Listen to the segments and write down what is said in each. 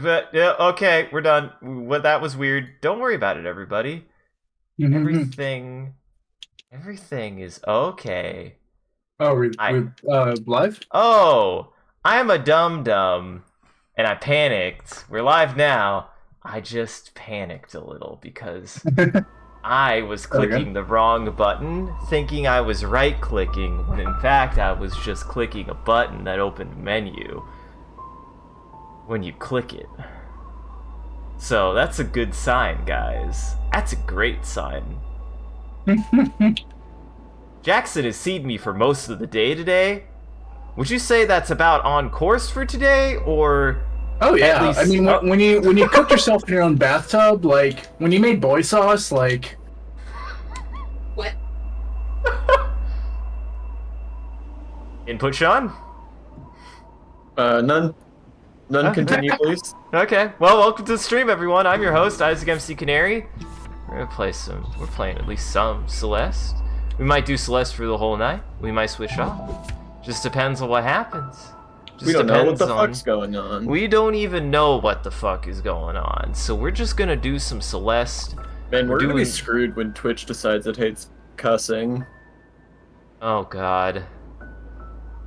But yeah, okay, we're done. What that was weird. Don't worry about it, everybody. Everything, everything is okay. Oh, I live? oh, I'm a dum dum, and I panicked. We're live now. I just panicked a little because I was Okay. clicking the wrong button, thinking I was right-clicking, when in fact I was just clicking a button that opened a menu when you click it. So that's a good sign, guys. That's a great sign. Jackson has seen me for most of the day today. Would you say that's about on course for today, or Oh at yeah. I least... mean, Oh, when you cooked yourself in your own bathtub, like when you made boy sauce, like What? input, Sean? None. None. Continue, please. Okay, well, welcome to the stream, everyone. I'm your host, Isaac MCCanary. We're playing at least some Celeste. We might do Celeste for the whole night. We might switch off. Just depends on what happens. Just We don't know what depends the on... fuck's going on. We don't even know what the fuck is going on. So we're just gonna do some Celeste. Man, we're gonna be doing- screwed when Twitch decides it hates cussing. Oh god.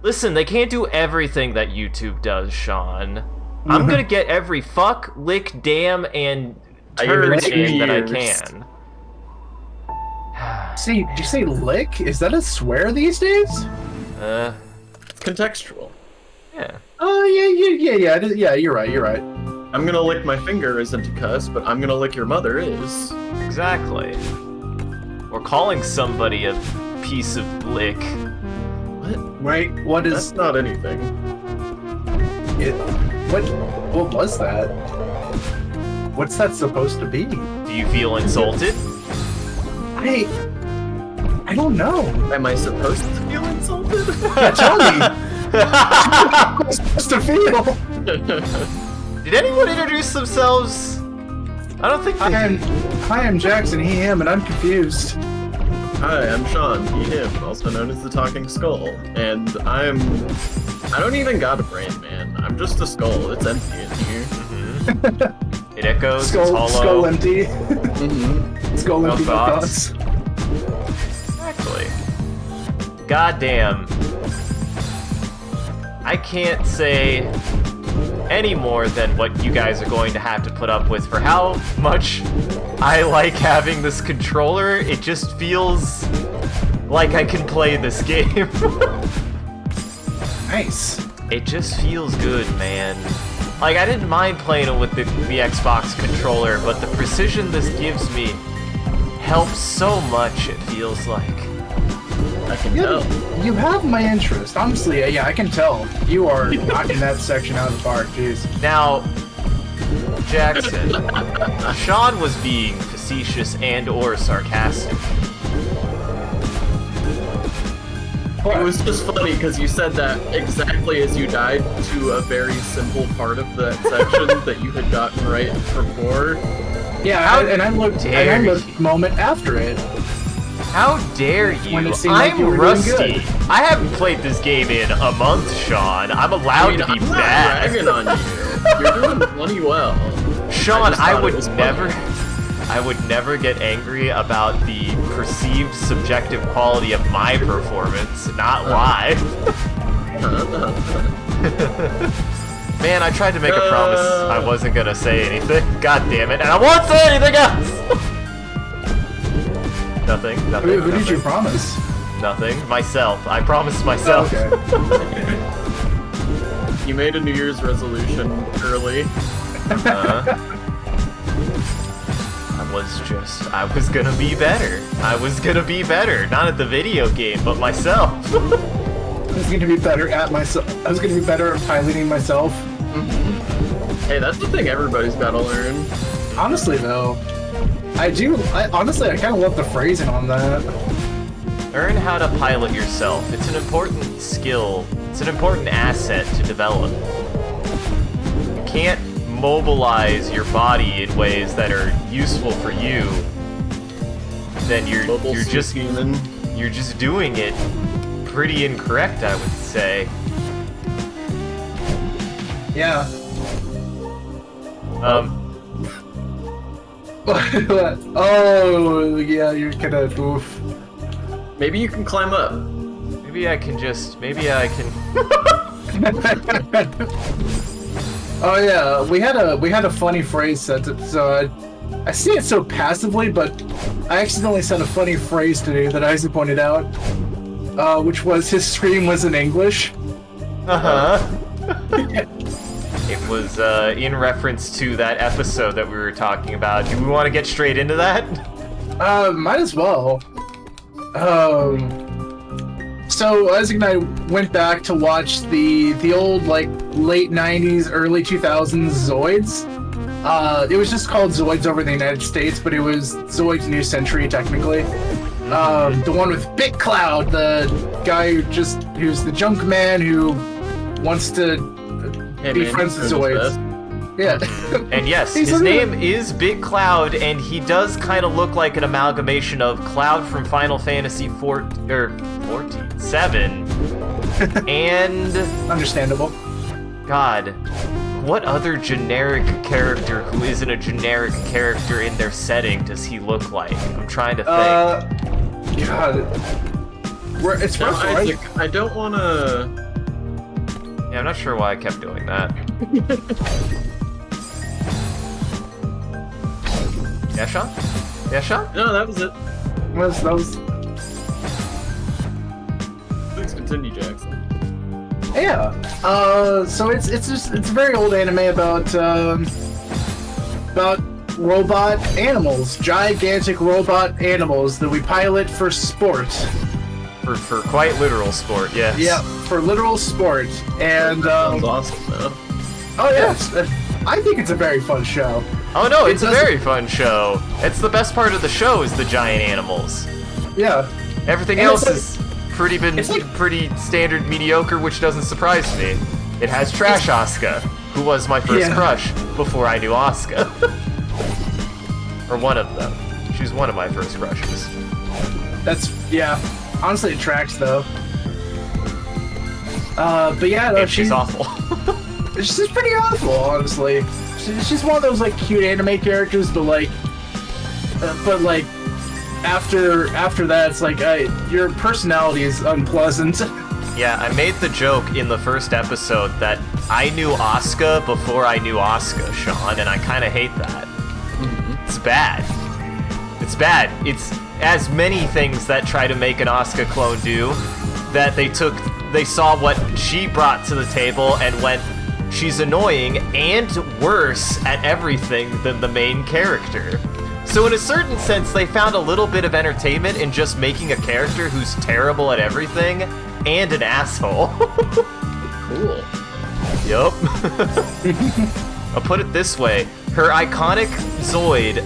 Listen, they can't do everything that YouTube does, Sean. I'm gonna get every fuck, lick, damn, and I give it turd 2 in that I years. can. see, did you say lick? Is that a swear these days? It's contextual. Yeah. Oh yeah. You're right. You're right. I'm gonna lick my finger isn't a cuss, but I'm gonna lick your mother is. Exactly. Or calling somebody a piece of lick. What? Wait, what That's is not anything. it? What was that? What's that supposed to be? Do you feel insulted? I don't know. Am I supposed to feel insulted? Yeah, tell me. How am I supposed to feel? Did anyone introduce themselves? I don't think they... Hi, I'm Jackson, he, him, and I'm confused. Hi, I'm Sean, he, him, also known as the Talking Skull, and I don't even got a brain, man. I'm just a skull. It's empty in here. Mm-hmm. It echoes, it's hollow. Skull empty. Mm-hmm. Skull No empty, no thoughts. thoughts. Exactly. Goddamn. I can't say any more than what you guys are going to have to put up with for how much I like having this controller. It just feels like I can play this game. Nice. It just feels good, man. Like, I didn't mind playing it with the Xbox controller, but the precision this gives me helps so much, it feels like. I can tell. You have my interest. Honestly, yeah, I can tell. You are knocking that section out of the park, jeez. Now, Jackson, Sean was being facetious and or sarcastic. It was just funny because you said that exactly as you died to a very simple part of that section that you had gotten right before. Yeah, I looked a moment after it. How dare When you? it seemed like I'm you were doing rusty. good. I haven't played this game in a month, Sean. I'm allowed to be I'm not bad. ragging on you. You're doing plenty well. Sean, just I thought it would was never... funny. I would never get angry about the perceived subjective quality of my performance, not why. Man, I tried to make a promise I wasn't gonna say anything. God damn it, and I won't say anything else! Nothing. Who did you promise? Nothing. Myself. I promised myself. Okay. You made a New Year's resolution early. I was gonna be better. I was gonna be better. Not at the video game, but myself. I was going to be better at myself. I was going to be better at piloting myself. Hey, that's the thing everybody's gotta learn. Honestly, though, honestly, I kind of love the phrasing on that. Learn how to pilot yourself. It's an important skill. It's an important asset to develop. You can't mobilize your body in ways that are useful for you. Then you're just doing it pretty incorrect, I would say. Yeah. Oh, yeah, you're gonna oof. Maybe you can climb up. Maybe I can. Oh yeah, we had a funny phrase set. So I see it so passively, but I accidentally said a funny phrase today that Isaac pointed out, which was his scream was in English. It was in reference to that episode that we were talking about. Do we want to get straight into that? Might as well. So Isaac and I went back to watch the old like late '90s, early 2000s Zoids. It was just called Zoids over in the United States, but it was Zoids New Century technically. The one with Big Cloud, the guy who's the junk man who wants to be friends with Zoids. Yeah. And yes, his name is Big Cloud, and he does kind of look like an amalgamation of Cloud from Final Fantasy 7 and... Understandable. God, what other generic character who isn't a generic character in their setting does he look like? I'm trying to think. God. It's Now, rough, right? Isaac, I don't want to... Yeah, I'm not sure why I kept doing that. Yeah, Sean? Yeah, Sean? No, that was it. That was Please continue, Jackson. yeah. So it's a very old anime about robot animals, gigantic robot animals that we pilot for sport. For quite literal sport, yes. Yeah, for literal sport. And Sounds awesome, though. oh yeah, I think it's a very fun show. Oh no, it's a doesn't- very fun show. It's the best part of the show is the giant animals. Yeah. Everything And else it's is pretty standard mediocre, which doesn't surprise me. It has Trash Asuka, who was my first Yeah. crush before I knew Asuka. Or one of them. She's one of my first crushes. Yeah. Honestly, it tracks though. But yeah, no, And she's awful. She's pretty awful, honestly. She's one of those like cute anime characters, but like after that, it's like your personality is unpleasant. Yeah, I made the joke in the first episode that I knew Asuka before I knew Asuka, Sean, and I kind of hate that. It's bad. It's bad. It's as many things that try to make an Asuka clone do, that they saw what she brought to the table and went, she's annoying and worse at everything than the main character. So in a certain sense, they found a little bit of entertainment in just making a character who's terrible at everything and an asshole. Cool. Yup. I'll put it this way. Her iconic Zoid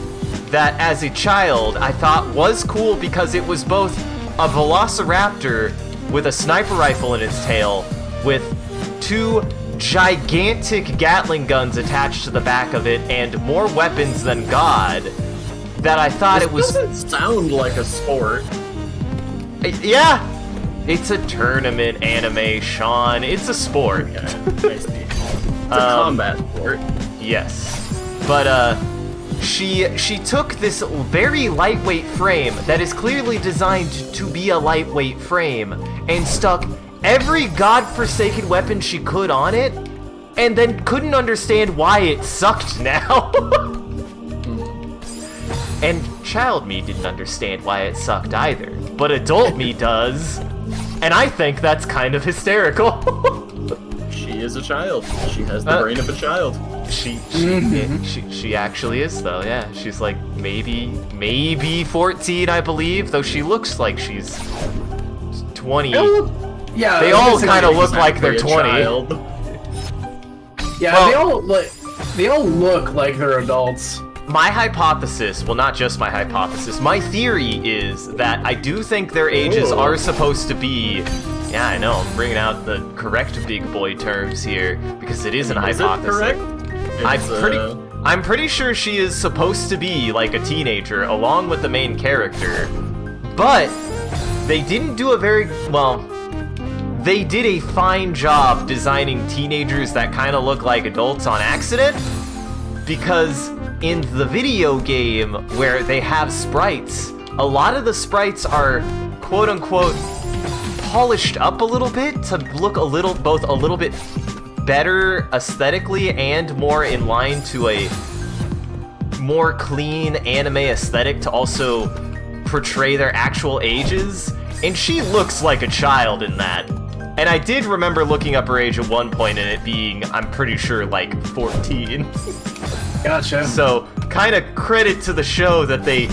that as a child I thought was cool because it was both a velociraptor with a sniper rifle in its tail with two gigantic Gatling guns attached to the back of it and more weapons than God, that I thought This it was... doesn't sound like a sport. Yeah! It's a tournament anime, Sean. It's a sport. Okay, I see. It's a combat sport. Yes. But, she took this very lightweight frame that is clearly designed to be a lightweight frame and stuck every godforsaken weapon she could on it, and then couldn't understand why it sucked now. And child me didn't understand why it sucked either, but adult me does, and I think that's kind of hysterical. She is a child. She has the brain of a child. She actually is though, yeah. She's like maybe 14, I believe, though she looks like she's 20. Yeah, They all kind of look like they're 20. Child. Yeah, Well- they all look like they're adults. My hypothesis, well, not just my hypothesis, my theory is that I do think their ages Ooh. are supposed to be... Yeah, I know, I'm bringing out the correct big boy terms here, because it is an Is it hypothesis. correct? It's, I'm pretty sure she is supposed to be like a teenager, along with the main character. But they didn't do they did a fine job designing teenagers that kind of look like adults on accident. because in the video game where they have sprites, a lot of the sprites are quote-unquote polished up a little bit to look both a little bit better aesthetically and more in line to a more clean anime aesthetic to also portray their actual ages. And she looks like a child in that. And I did remember looking up her age at one point and it being, I'm pretty sure, like 14. Gotcha. So, kind of credit to the show that they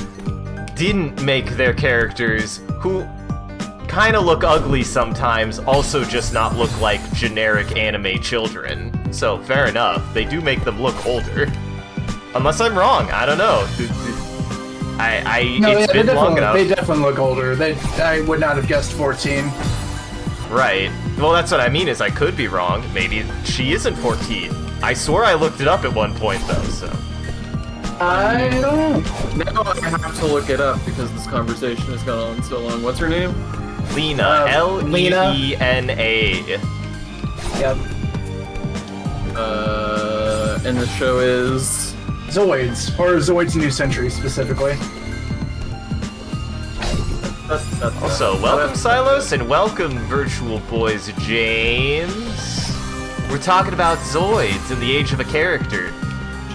didn't make their characters, who kind of look ugly sometimes, also just not look like generic anime children. So, fair enough. They do make them look older. Unless I'm wrong. I don't know. It's been long enough. They definitely look older. I would not have guessed 14. Right. Well, that's what I mean is I could be wrong. Maybe she isn't 14. I swore I looked it up at one point, though, so... I don't know. Now I have to look it up because this conversation has gone on so long. What's her name? Lena. Leena. Yep. And the show is... Zoids. Or Zoids New Century, specifically. Also, welcome Silos, and welcome Virtual Boys James. We're talking about Zoids and the age of a character.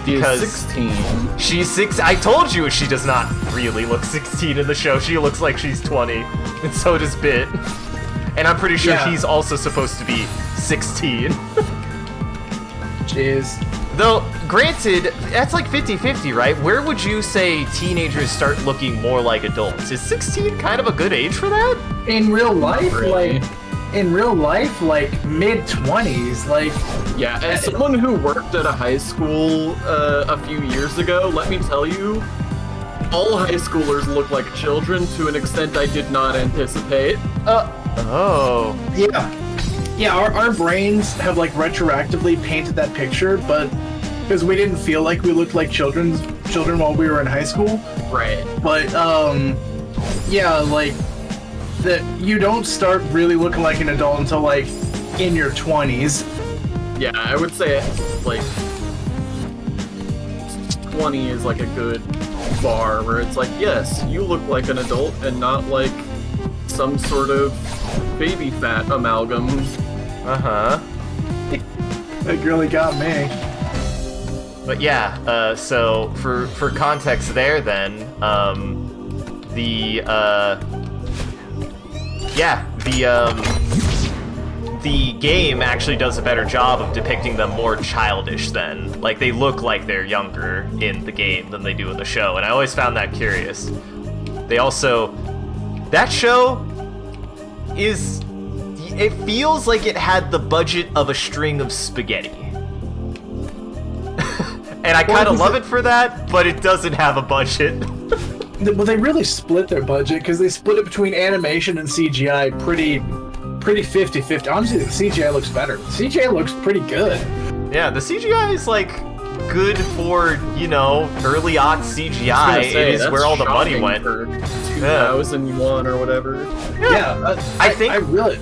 Because she's 16. She's 6. I told you she does not really look 16 in the show. She looks like she's 20. And so does Bit. And I'm pretty sure he's also supposed to be 16. Jeez. Though, granted, that's like 50-50, right? Where would you say teenagers start looking more like adults? Is 16 kind of a good age for that? In real life, Really? like mid-20s, like... Yeah, as someone who worked at a high school a few years ago, let me tell you, all high schoolers look like children to an extent I did not anticipate. Oh. Yeah. Yeah, our brains have like retroactively painted that picture, but because we didn't feel like we looked like children while we were in high school. Right. But yeah, like that you don't start really looking like an adult until like in your 20s. Yeah, I would say like 20 is like a good bar where it's like, yes, you look like an adult and not like some sort of baby fat amalgam. Uh-huh. That really got me. But yeah, so for context there then, the game actually does a better job of depicting them more childish then. Like, they look like they're younger in the game than they do in the show, and I always found that curious. They also... That show is... It feels like it had the budget of a string of spaghetti. And I kind of love it for that, but it doesn't have a budget. Well, they really split their budget because they split it between animation and CGI pretty 50-50. Honestly, the CGI looks better. The CGI looks pretty good. Yeah, the CGI is like good for, you know, early CGI. It is where all the money went. For 2001 or whatever. Yeah, I really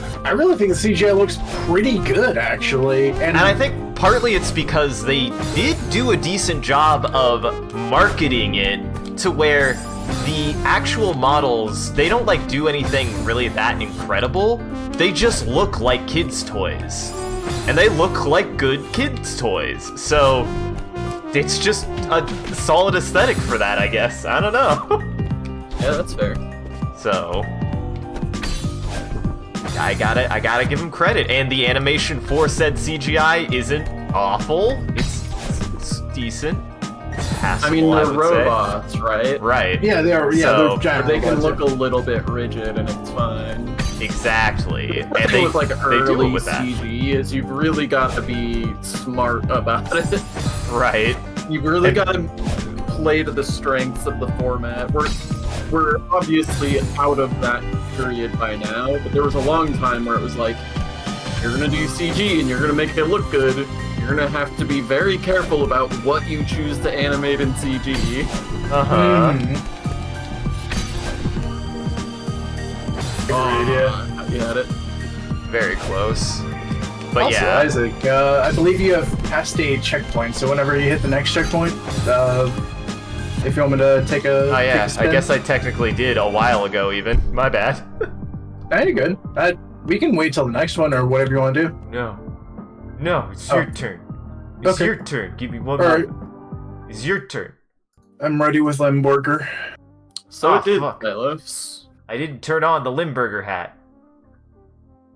think the CGI looks pretty good actually, and I think partly it's because they did do a decent job of marketing it to where the actual models, they don't like do anything really that incredible. They just look like kids' toys. And they look like good kids' toys. So it's just a solid aesthetic for that, I guess. I don't know. Yeah, that's fair. So I gotta give him credit. And the animation for said CGI isn't awful. It's decent. It's passable, I mean, they're would robots, say. right? Right. yeah, they are. Yeah, So, they're giant They can robots, look a little bit rigid and it's fine. Exactly. And The thing with like they early do it with that. CG is you've really got to be smart about it. Right. You've really got to play to the strengths of the format. We're obviously out of that period by now, but there was a long time where it was like, you're gonna do CG and you're gonna make it look good. You're gonna have to be very careful about what you choose to animate in CG. Uh-huh. Yeah. You had it. Very close. But Also, yeah. Isaac, I believe you have past a checkpoint, so whenever you hit the next checkpoint, if you want me to take a Oh yeah, take a spin. I guess I technically did a while ago even. My bad. Nah, you're good. We can wait till the next one or whatever you want to do. No, it's your turn. It's Okay. your turn. Give me one Alright. more. It's your turn. I'm ready with Limburger. So Ah, it did, fuck. Milos. I didn't turn on the Limburger hat.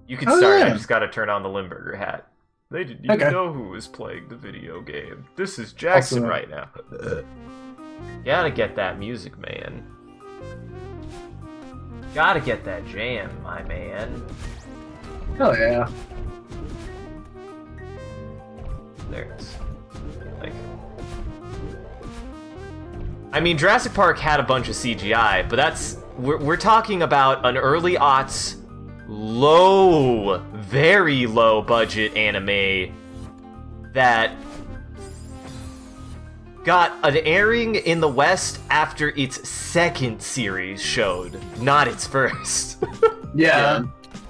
You can Oh, start. I yeah. just gotta turn on the Limburger hat. They didn't even Okay. know who was playing the video game. This is Jackson Also- right now. Gotta get that music, man. Gotta get that jam, my man. Oh yeah. There it is. Like, I mean, Jurassic Park had a bunch of CGI, but we're talking about an early aughts, low, very low budget anime that got an airing in the West after its second series showed, not its first. Yeah.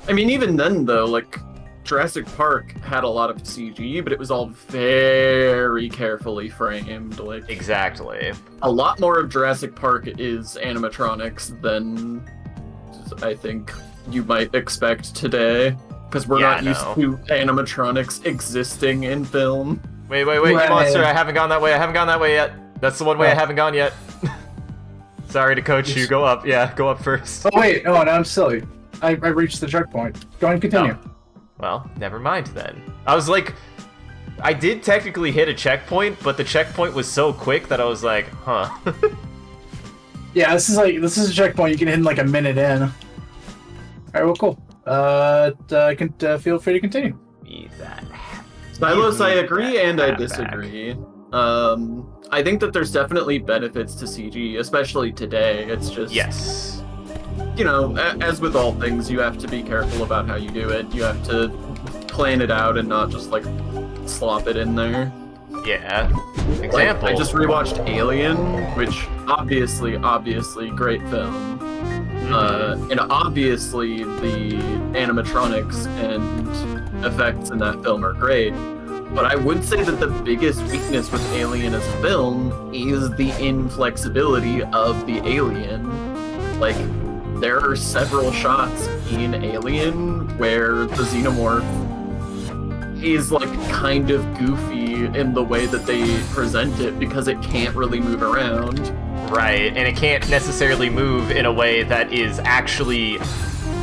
I mean, even then, though, like, Jurassic Park had a lot of CG, but it was all very carefully framed. Like, Exactly. a lot more of Jurassic Park is animatronics than I think you might expect today, because we're Yeah, not used no. to animatronics existing in film. Wait, you Right. monster, I haven't gone that way yet. That's the one way I haven't gone yet. Sorry to coach you, go up, go up first. Oh wait, no, I'm silly. I reached the checkpoint. Go ahead and continue. Oh. Well, never mind then. I was like, I did technically hit a checkpoint, but the checkpoint was so quick that I was like, huh. Yeah, this is a checkpoint you can hit in like a minute in. Alright, well cool. Feel free to continue. Be that. Milos, I Give me agree that and I hat disagree. I think that there's definitely benefits to CG, especially today. It's just, Yes. you know, as with all things, you have to be careful about how you do it. You have to plan it out and not just like slop it in there. Yeah. Like, Example. I just rewatched Alien, which obviously great film. And obviously the animatronics and effects in that film are great. But I would say that the biggest weakness with Alien as a film is the inflexibility of the alien. Like, there are several shots in Alien where the xenomorph is like kind of goofy in the way that they present it because it can't really move around. Right, and it can't necessarily move in a way that is actually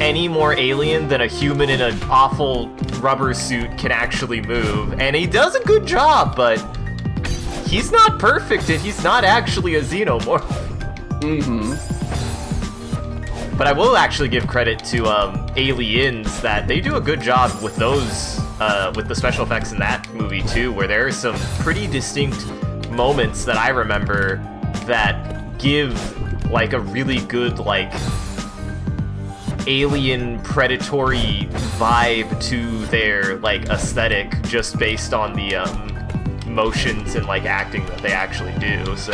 any more alien than a human in an awful rubber suit can actually move. And he does a good job, but he's not perfect and he's not actually a xenomorph. Mm-hmm. But I will actually give credit to Aliens that they do a good job with those, with the special effects in that movie too, where there are some pretty distinct moments that I remember that give like a really good like alien predatory vibe to their like aesthetic just based on the motions and like acting that they actually do. So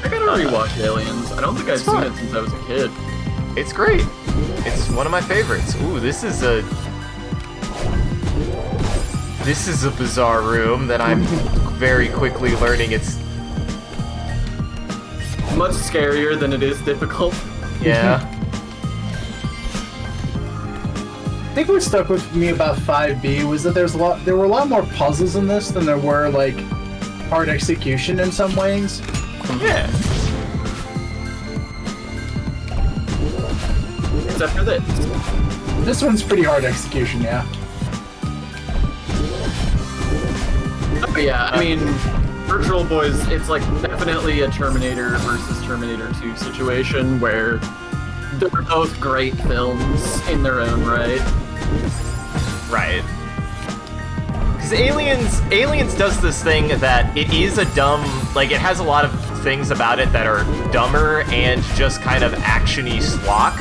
I gotta rewatch Aliens. I don't think I've it's seen fun. it since I was a kid. it's great. It's one of my favorites. Ooh, this is a bizarre room that I'm very quickly learning it's Much scarier than it is difficult. yeah. I think what stuck with me about 5B was that there were a lot more puzzles in this than there were like hard execution in some ways. Yeah. Except for this. This one's pretty hard execution, yeah. Oh yeah, I mean, Virtual Boys, it's like definitely a Terminator versus Terminator 2 situation where they're both great films in their own right. Right. Because Aliens does this thing that it is a dumb, like it has a lot of things about it that are dumber and just kind of actiony schlock,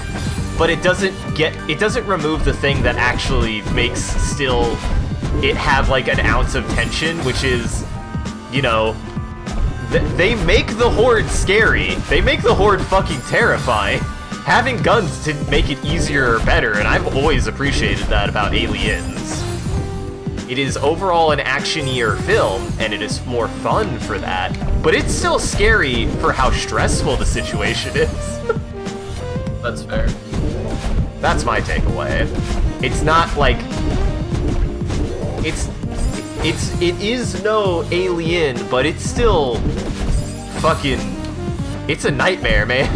but it doesn't remove the thing that actually makes still it have like an ounce of tension, which is, you know, they make the Horde scary. They make the Horde fucking terrifying. Having guns to make it easier or better, and I've always appreciated that about Aliens. It is overall an actionier film, and it is more fun for that. But it's still scary for how stressful the situation is. That's fair. That's my takeaway. It's not like it is no Alien, but it's still fucking. It's a nightmare, man.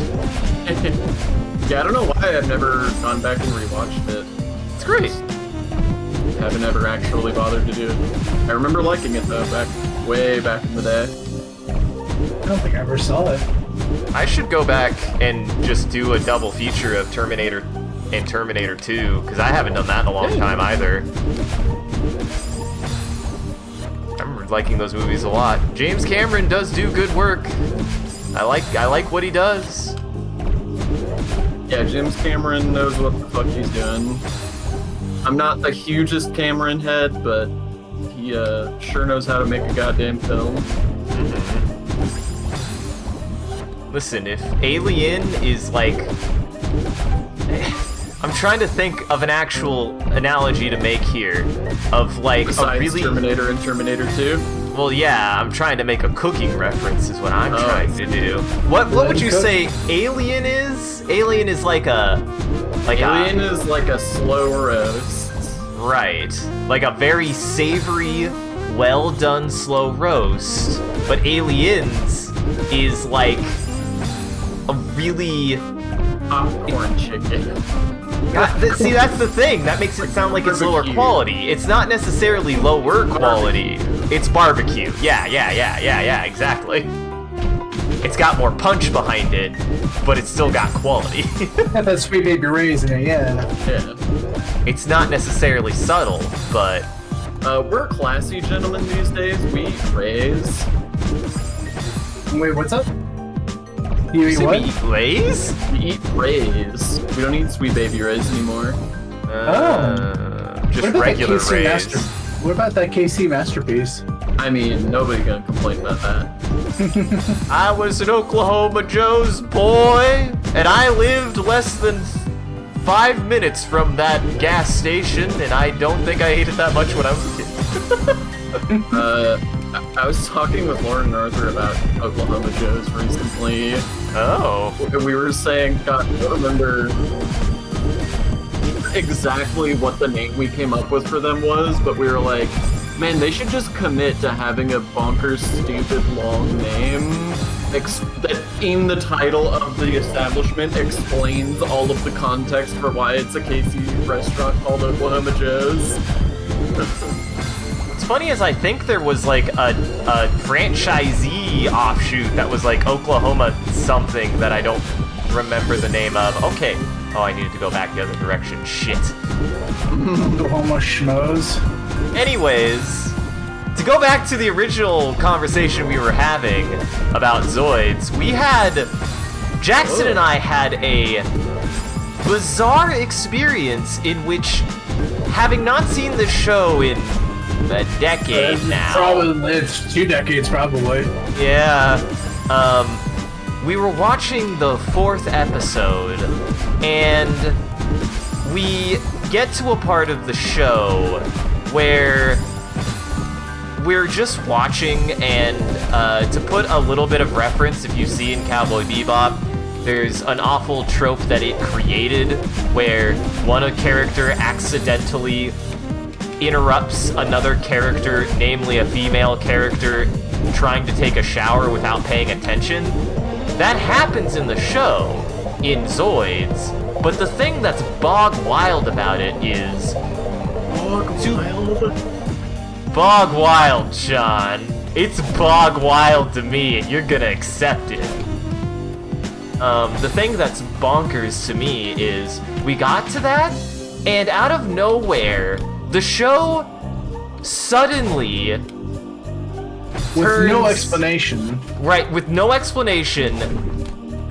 Yeah, I don't know why I've never gone back and rewatched it. It's great. Haven't ever actually bothered to do it. I remember liking it though, way back in the day. I don't think I ever saw it. I should go back and just do a double feature of Terminator and Terminator 2, because I haven't done that in a long time either. I remember liking those movies a lot. James Cameron does do good work. I like what he does. Yeah, James Cameron knows what the fuck he's doing. I'm not the hugest Cameron head, but he sure knows how to make a goddamn film. Listen, if Alien is like... I'm trying to think of an actual analogy to make here. Of like Besides a really... Terminator and Terminator 2? Well, yeah, I'm trying to make a cooking reference is what I'm trying to do. What would you say Alien is? Alien is like a... Alien is like a slow roast. Right. Like a very savory, well-done slow roast. But Aliens is like a really... popcorn chicken. See, that's the thing. That makes it sound like it's lower quality. It's not necessarily lower quality. It's barbecue. Yeah, exactly. It's got more punch behind it, but it's still got quality. That Sweet Baby Ray's in it, yeah. It's not necessarily subtle, but... we're classy gentlemen these days. We eat Rays. Wait, what's up? You eat we what? eat Lays? We eat Rays. We don't eat Sweet Baby Rays anymore. Just regular Rays. What about that KC masterpiece? I mean, nobody gonna complain about that. I was an Oklahoma Joe's boy, and I lived less than 5 minutes from that gas station, and I don't think I ate it that much when I was a kid. I was talking with Lauren and Arthur about Oklahoma Joe's recently. Oh. We were saying, God, I don't remember exactly what the name we came up with for them was, but we were like, man, they should just commit to having a bonkers, stupid, long name that in the title of the establishment explains all of the context for why it's a KC restaurant called Oklahoma Joe's. What's funny is I think there was like a franchisee offshoot that was like Oklahoma something that I don't remember the name of. Okay. Oh, I needed to go back the other direction. Shit. Oklahoma Schmoes. Anyways, to go back to the original conversation we were having about Zoids, Jackson and I had a bizarre experience in which, having not seen the show in a decade now. Probably, it's 2 decades, probably. Yeah. We were watching the 4th episode, and we get to a part of the show where we're just watching, and to put a little bit of reference, if you've seen Cowboy Bebop, there's an awful trope that it created where one character accidentally interrupts another character, namely a female character, trying to take a shower without paying attention. That happens in the show, in Zoids, but the thing that's bog wild about it is... Bog wild, Sean. It's bog wild to me, and you're gonna accept it. The thing that's bonkers to me is, we got to that, and out of nowhere, the show suddenly with no explanation. Right, with no explanation,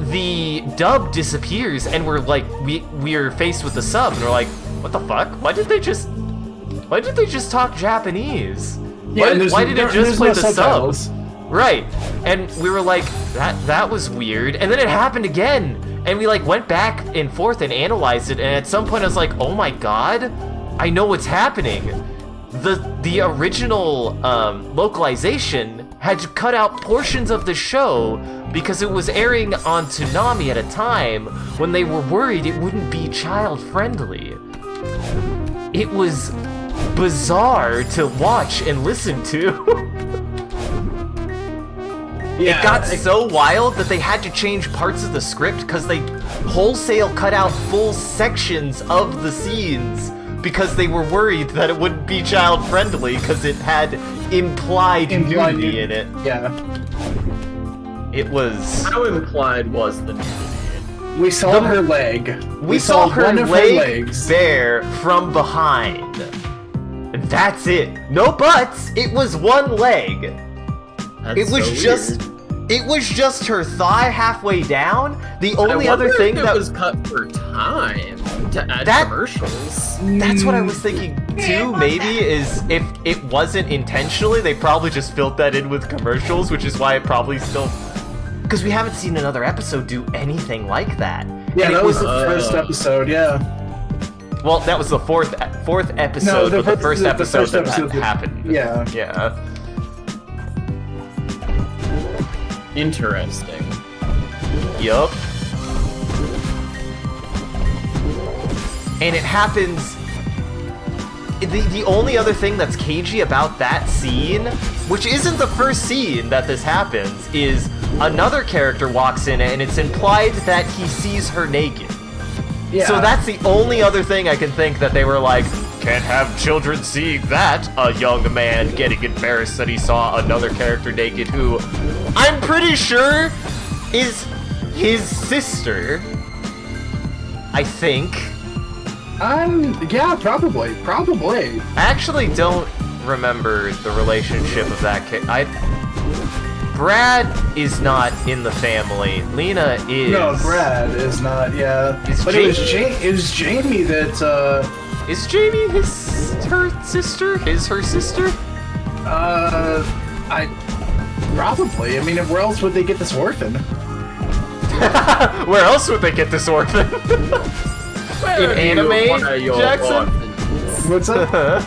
the dub disappears, and we're like, we're faced with the sub, and we're like, what the fuck? Why did they just talk Japanese? Yeah, why did it just play no the subtitles. sub? Right, and we were like, that was weird, and then it happened again, and we like went back and forth and analyzed it, and at some point I was like, oh my god, I know what's happening. the original localization had to cut out portions of the show because it was airing on Toonami at a time when they were worried it wouldn't be child-friendly. It was bizarre to watch and listen to. Yeah, it got so wild that they had to change parts of the script because they wholesale cut out full sections of the scenes because they were worried that it wouldn't be child-friendly because it had implied nudity in it. Yeah. It was... How implied was the nudity? We saw her leg. We saw her one of her leg legs. bare from behind. And that's it. No butts. It was one leg. That's It was so just... weird. It was just her thigh halfway down. The only other thing that that was cut for time to add That- commercials. That's what I was thinking too, maybe, is if it wasn't intentionally, they probably just filled that in with commercials, which is why it probably still... Because we haven't seen another episode do anything like that. Yeah, And that it was the first episode, yeah. Well, that was the fourth episode, but the first episode that happened. Yeah. Yeah. Interesting. Yup. And it happens... The only other thing that's cagey about that scene, which isn't the first scene that this happens, is another character walks in and it's implied that he sees her naked. Yeah. So that's the only other thing I can think that they were like, can't have children seeing that. A young man getting embarrassed that he saw another character naked who I'm pretty sure is his sister. I think. Yeah, probably. I actually don't remember the relationship of that kid. Brad is not in the family. Lena is. No, Brad is not, yeah. It's But Jamie. it was Jamie that, Is Jamie her sister? Is her sister? probably. I mean, where else would they get this orphan? Where else would they get this orphan? In anime, Jackson? What's up?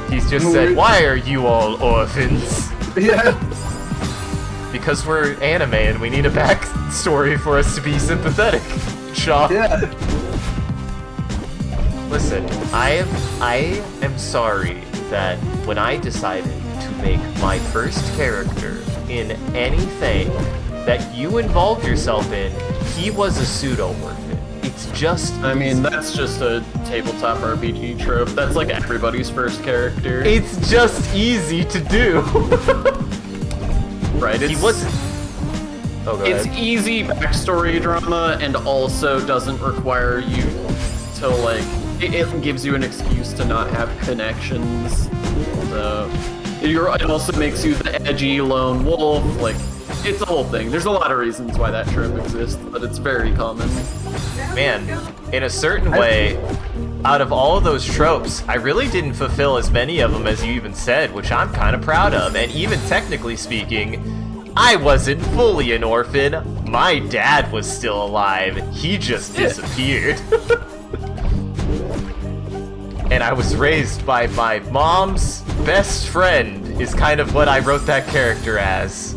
He's just said, why are you all orphans? Yeah. Because we're anime and we need a backstory for us to be sympathetic. Shaw. Yeah. Listen, I am sorry that when I decided to make my first character in anything that you involved yourself in, he was a pseudo-orphan. It's just... I mean, that's just a tabletop RPG trope. That's like everybody's first character. It's just easy to do. Right? He wasn't... Oh, go It's ahead. easy backstory drama and also doesn't require you to, like... It gives you an excuse to not have connections. So... It also makes you the edgy lone wolf, like... It's a whole thing. There's a lot of reasons why that trope exists, but it's very common. Man, in a certain way, out of all of those tropes, I really didn't fulfill as many of them as you even said, which I'm kind of proud of. And even technically speaking, I wasn't fully an orphan. My dad was still alive. He just disappeared. And I was raised by my mom's best friend, is kind of what I wrote that character as.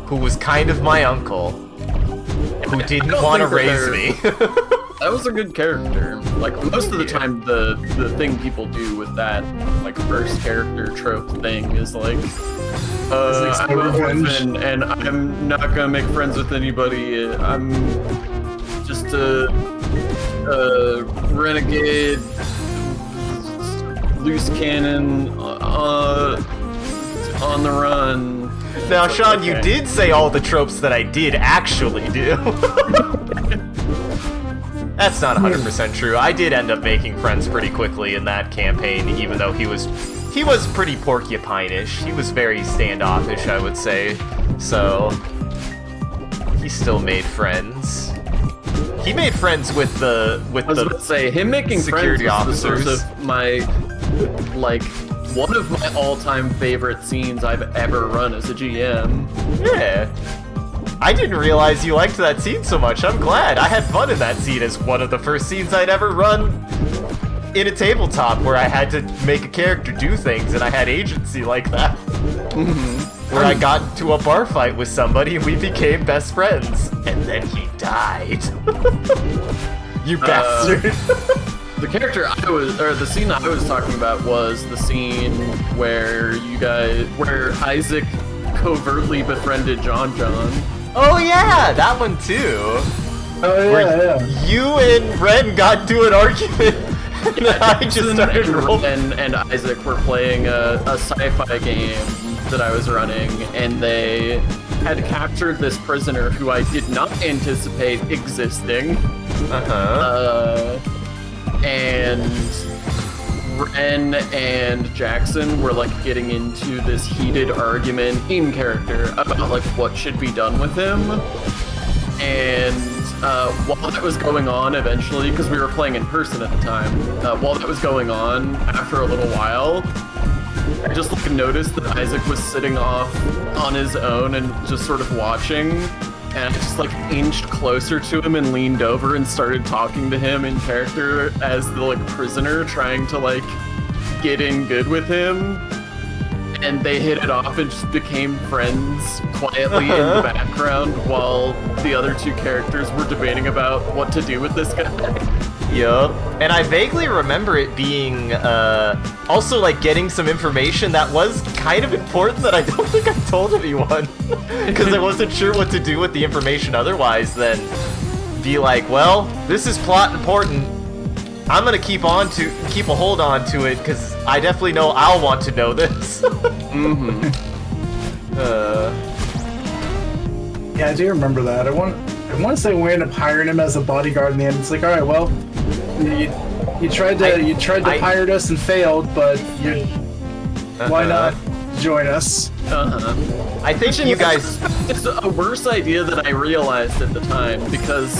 Who was kind of my uncle. Who didn't want to raise me. That was a good character. Like, most of the time, the thing people do with that, like, first character trope thing is like, I'm an orphan, and I'm not gonna make friends with anybody. I'm just a renegade, loose cannon, on the run. Now, Sean, you did say all the tropes that I did actually do. That's not 100% true. I did end up making friends pretty quickly in that campaign, even though he was pretty porcupine-ish. He was very standoffish, I would say. So he still made friends. He made friends with the him making security friends was officers. the source of my, like, one of my all-time favorite scenes I've ever run as a GM. Yeah. I didn't realize you liked that scene so much. I'm glad. I had fun in that scene as one of the first scenes I'd ever run in a tabletop where I had to make a character do things and I had agency like that. Where I got into a bar fight with somebody and we became best friends. And then he died. You bastard. The the scene I was talking about was the scene where where Isaac covertly befriended John. Oh yeah, that one too. Oh yeah. You and Ren got into an argument, and I just started rolling. And Isaac were playing a sci-fi game that I was running, and they had captured this prisoner who I did not anticipate existing. And Ren and Jackson were like getting into this heated argument in character about like what should be done with him. And while that was going on, eventually, because we were playing in person at the time, while that was going on, after a little while, I just like noticed that Isaac was sitting off on his own and just sort of watching. And I just like inched closer to him and leaned over and started talking to him in character as the like prisoner, trying to like get in good with him. And they hit it off and just became friends quietly in the background while the other two characters were debating about what to do with this guy. Yup. And I vaguely remember it being also like getting some information that was kind of important that I don't think I told anyone. Because I wasn't sure what to do with the information otherwise than be like, well, this is plot important. I'm gonna keep a hold on to it because I definitely know I'll want to know this. Yeah, I do remember that. I want to say we ended up hiring him as a bodyguard in the end. It's like, all right, well, you tried to pirate us and failed, but why not join us? I think you guys. It's a worse idea than I realized at the time, because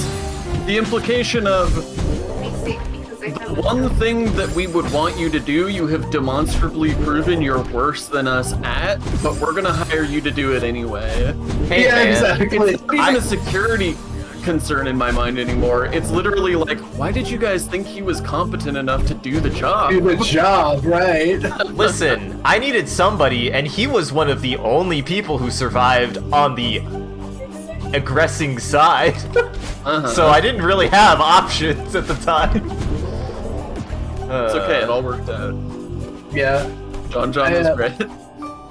the implication of the one thing that we would want you to do, you have demonstrably proven you're worse than us at, but we're gonna hire you to do it anyway. Hey, yeah, man. exactly. It's not even a security concern in my mind anymore. It's literally like, why did you guys think he was competent enough to do the job? Do the job, right? Listen, I needed somebody, and he was one of the only people who survived on the aggressing side. So I didn't really have options at the time. It's okay, it all worked out. Yeah. John was great.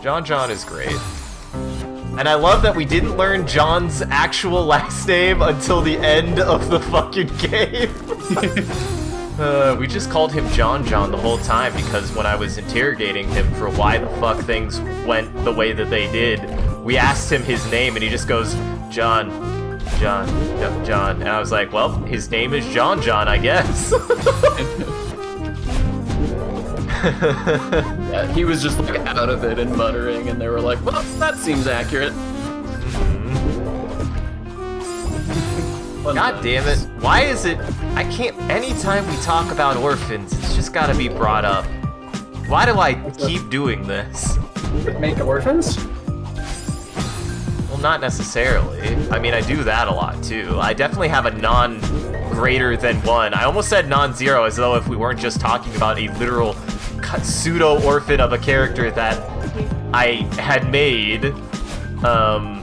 John is great. And I love that we didn't learn John's actual last name until the end of the fucking game. We just called him John the whole time because when I was interrogating him for why the fuck things went the way that they did, we asked him his name and he just goes, John. And I was like, well, his name is John, I guess. Yeah, he was just like out of it and muttering, and they were like, well, that seems accurate. God damn it. Why is it... I can't... Anytime we talk about orphans, it's just gotta be brought up. Why do I keep doing this? Make orphans? Well, not necessarily. I mean, I do that a lot, too. I definitely have a non-greater than one. I almost said non-zero, as though if we weren't just talking about a literal pseudo-orphan of a character that I had made. Oh,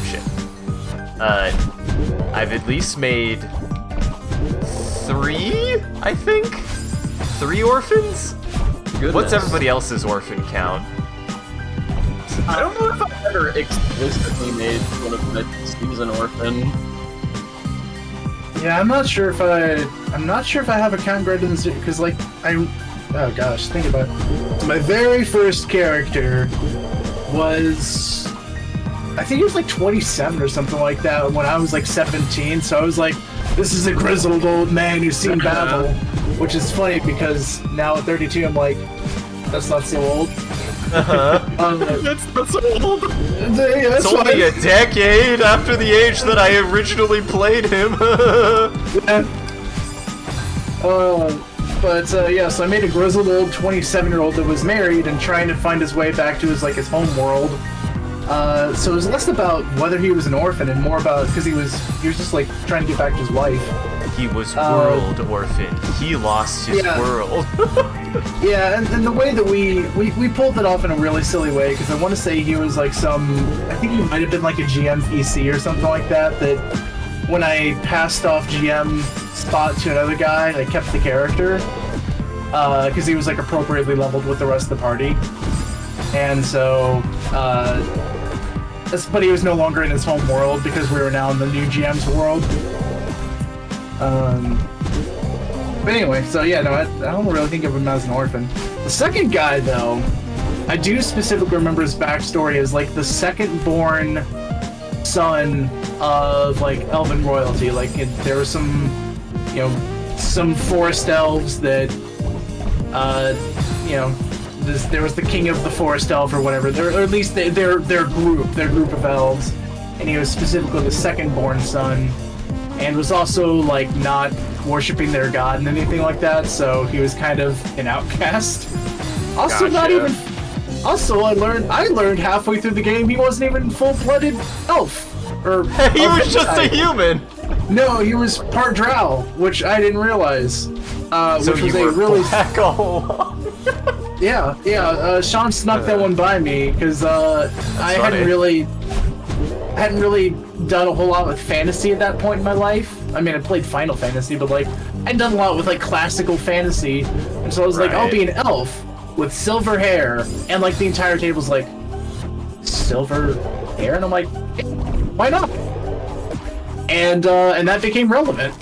shit. I've at least made 3, I think? 3 orphans? Goodness. What's everybody else's orphan count? I don't know if I've ever explicitly made one of my teams an orphan. Yeah, I'm not sure if I have a count greater than 0, because like oh gosh, think about it. So my very first character was, I think it was like 27 or something like that when I was like 17. So I was like, this is a grizzled old man who's seen battle, which is funny because now at 32 I'm like, that's not so old. That's not so old. It's only a decade after the age that I originally played him. Yeah, so I made a grizzled old 27-year-old that was married and trying to find his way back to his home world. So it was less about whether he was an orphan and more about because he was just like trying to get back to his wife. He was world orphan. He lost his world. Yeah, and the way that we pulled it off in a really silly way, because I want to say he was like I think he might have been like a GM PC or something like that, that when I passed off GM spot to another guy, I kept the character, because he was like appropriately leveled with the rest of the party. And so, but he was no longer in his home world because we were now in the new GM's world. But anyway, so yeah, no, I don't really think of him as an orphan. The second guy, though, I do specifically remember his backstory as like the second-born son of like elven royalty. Like there were some, some forest elves that, there was the king of the forest elf or whatever, or at least their group of elves, and he was specifically the second-born son, and was also like not worshipping their god and anything like that, so he was kind of an outcast. Also, Also, I learned halfway through the game he wasn't even full-blooded elf. Or he was just a human. No, he was part drow, which I didn't realize. So which you was were a really black all along. Yeah. Sean snuck that one by me because I hadn't really done a whole lot with fantasy at that point in my life. I mean, I played Final Fantasy, but like I'd done a lot with like classical fantasy, and so I was like, I'll be an elf with silver hair, and like the entire table's like silver hair, and I'm like, why not? And that became relevant,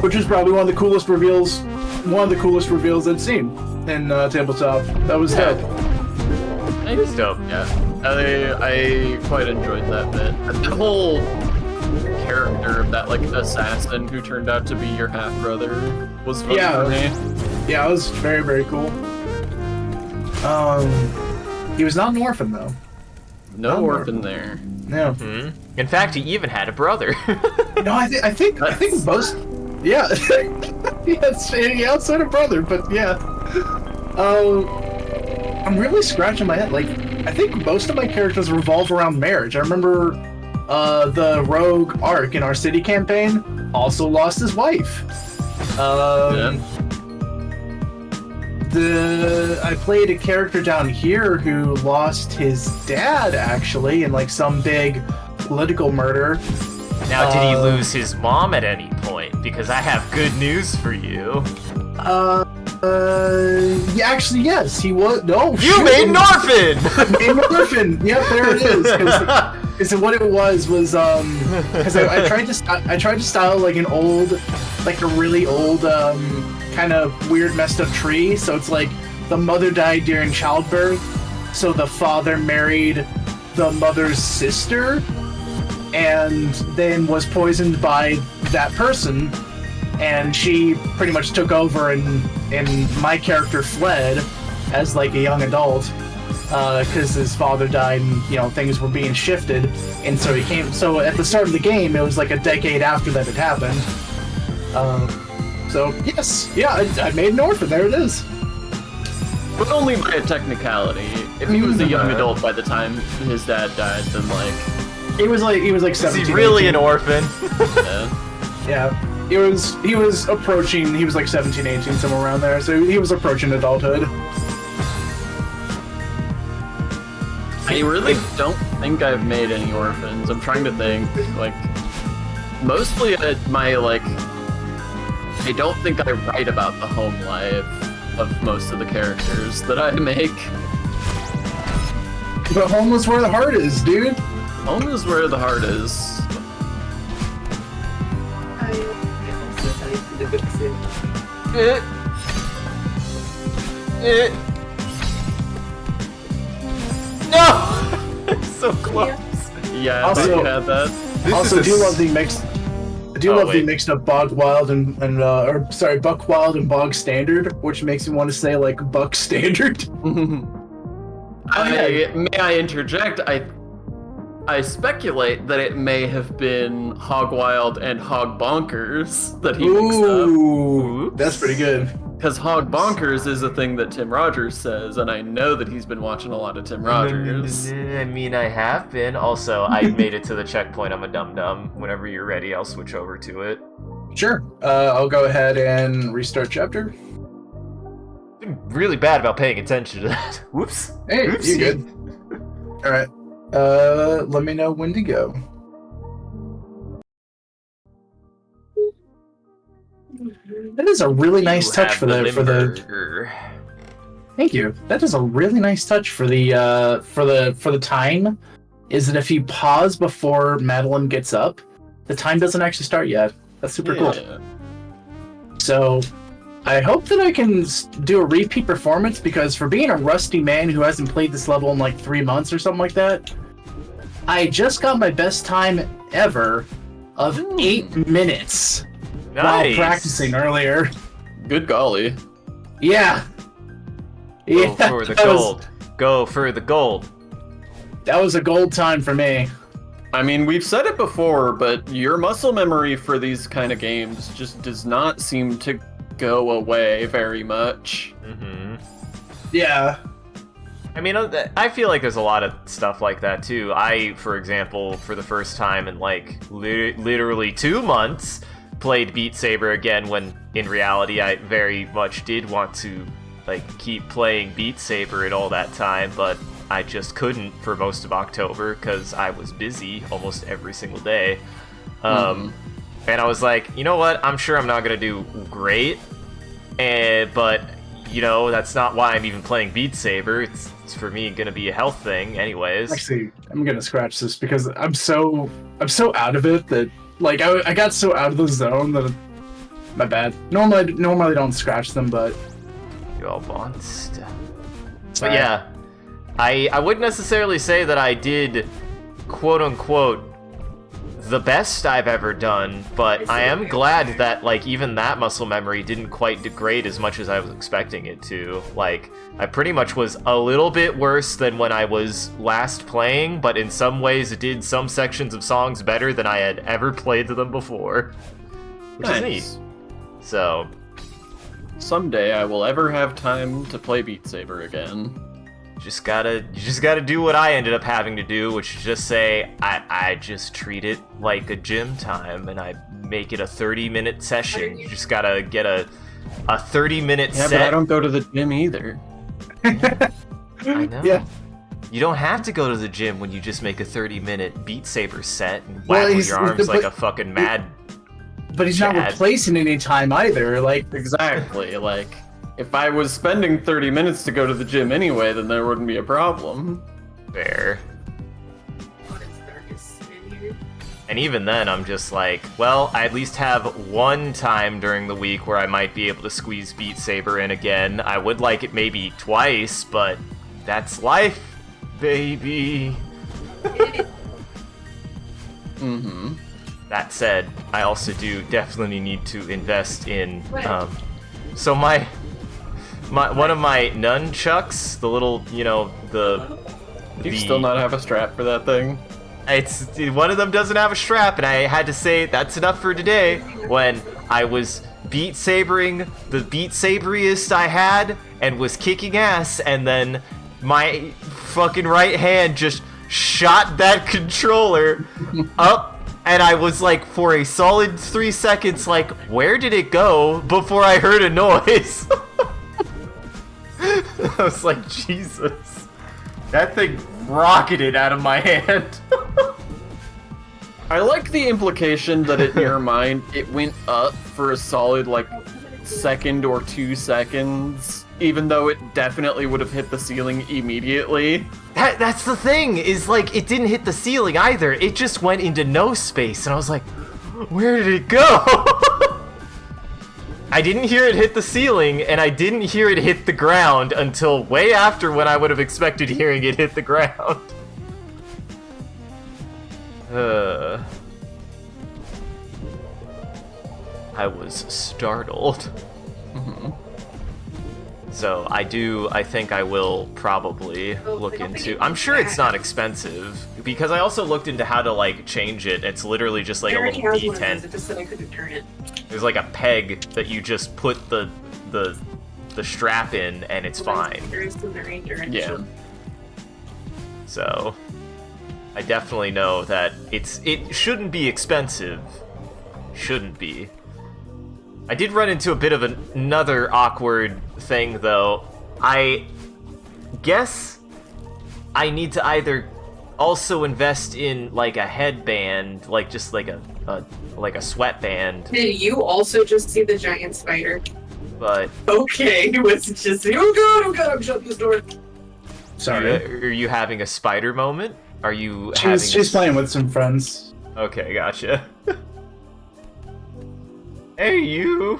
which is probably one of the coolest reveals I'd seen in tabletop. That was dope. It is dope. Yeah, I quite enjoyed that bit. The whole character of that like assassin who turned out to be your half brother was fun for me. Yeah, it was very, very cool. He was not an orphan though. No orphan there. Yeah. Mm-hmm. In fact, he even had a brother. No, I think most. Yeah. He also had a brother, but yeah. I'm really scratching my head. Like, I think most of my characters revolve around marriage. I remember the rogue Ark in our city campaign also lost his wife. I played a character down here who lost his dad, actually, in like some big political murder. Now, did he lose his mom at any point? Because I have good news for you. Yeah, actually, yes, he was. No, you made an orphan. Made an orphan. Yep, there it is. Because what it was because I tried to style like an old, like a really old, kind of weird, messed up tree. So it's like the mother died during childbirth, so the father married the mother's sister, and then was poisoned by that person, and she pretty much took over, and my character fled as like a young adult because his father died, and things were being shifted, and so at the start of the game it was like a decade after that had happened. So yes, yeah, I made an orphan. There it is. But only by a technicality. If he was a young adult by the time his dad died, then like he was like 17. Is he really 18. an orphan? Yeah. He was approaching. He was like 17, 18, somewhere around there. So he was approaching adulthood. I really don't think I've made any orphans. I'm trying to think. Like, mostly I don't think I write about the home life of most of the characters that I make. But home is where the heart is, dude. Home is where the heart is. No! So close. Yeah, Also- I had that. I do love the mixed up Bog Wild Buck Wild and Bog Standard, which makes me want to say like Buck Standard. May I interject? I speculate that it may have been Hog Wild and Hog Bonkers that he mixed up. Ooh, that's pretty good. Because Hog Bonkers is a thing that Tim Rogers says, and I know that he's been watching a lot of Tim Rogers. I mean, I have been. Also, I made it to the checkpoint. I'm a dum-dum. Whenever you're ready, I'll switch over to it. Sure. I'll go ahead and restart chapter. Been really bad about paying attention to that. Whoops. Hey, Oopsie. you good? All right. Let me know when to go. That is a really nice You touch have for the Limburger. Thank you. That is a really nice touch for the time. Is that if you pause before Madeline gets up, the time doesn't actually start yet. That's super cool. So, I hope that I can do a repeat performance because for being a rusty man who hasn't played this level in like 3 months or something like that, I just got my best time ever of 8 minutes Nice. while practicing earlier. Good golly. Yeah. Go for the gold. Go for the gold. That was a gold time for me. I mean, we've said it before, but your muscle memory for these kind of games just does not seem to go away very much. Mm-hmm. Yeah. I mean, I feel like there's a lot of stuff like that too. I, for example, for the first time in like literally 2 months, played Beat Saber again when in reality I very much did want to like keep playing Beat Saber and all that time, but I just couldn't for most of October because I was busy almost every single day. And I was like, you know what? I'm sure I'm not gonna do great, but you know that's not why I'm even playing Beat Saber. It's for me gonna be a health thing, anyways. Actually, I'm gonna scratch this because I'm so out of it that like I got so out of the zone that my bad. Normally don't scratch them, but You all monster. Sorry. But yeah, I wouldn't necessarily say that I did quote unquote the best I've ever done, but I am glad that like even that muscle memory didn't quite degrade as much as I was expecting it to. Like I pretty much was a little bit worse than when I was last playing, but in some ways it did some sections of songs better than I had ever played to them before, which is neat. So Someday I will ever have time to play Beat Saber again. you just gotta do what I ended up having to do, which is just say I just treat it like a gym time and I make it a 30-minute session. You just gotta get a 30-minute Yeah, set. but I don't go to the gym either. I know. yeah. You don't have to go to the gym when you just make a 30-minute Beat Saber set and Well, waggle your arms like but- a fucking mad. But he's not Chad. replacing any time either. Like Exactly. Like, if I was spending 30 minutes to go to the gym anyway, then there wouldn't be a problem. Fair. And even then, I'm just like, well, I at least have one time during the week where I might be able to squeeze Beat Saber in again. I would like it maybe twice, but that's life, baby. Mm-hmm. That said, I also do definitely need to invest in, so my one of my nunchucks, the little, you know, You still not have a strap for that thing? It's one of them doesn't have a strap, and I had to say that's enough for today when I was Beat Sabering the Beat Saberiest I had and was kicking ass, and then my fucking right hand just shot that controller up, and I was like for a solid 3 seconds like, where did it go, before I heard a noise. I was like, Jesus. That thing rocketed out of my hand. I like the implication that in your mind it went up for a solid like second or 2 seconds, even though it definitely would have hit the ceiling immediately. That's the thing, is like it didn't hit the ceiling either. It just went into no space, and I was like, where did it go? I didn't hear it hit the ceiling, and I didn't hear it hit the ground until way after when I would have expected hearing it hit the ground. I was startled. So I think I will probably look into, I'm sure it's not expensive, because I also looked into how to like change it. It's literally just like a little D10. It just said I couldn't turn it. There's like a peg that you just put the the strap in and it's fine. Yeah. So I definitely know that it shouldn't be expensive. Shouldn't be. I did run into a bit of another awkward thing though. I guess I need to either also invest in like a headband, like just like a sweatband. Did you also just see the giant spider? But Okay, it was just oh god, I'm shutting this door. Sorry. are you having a spider moment? Are you She's playing with some friends. Okay, gotcha. Hey, you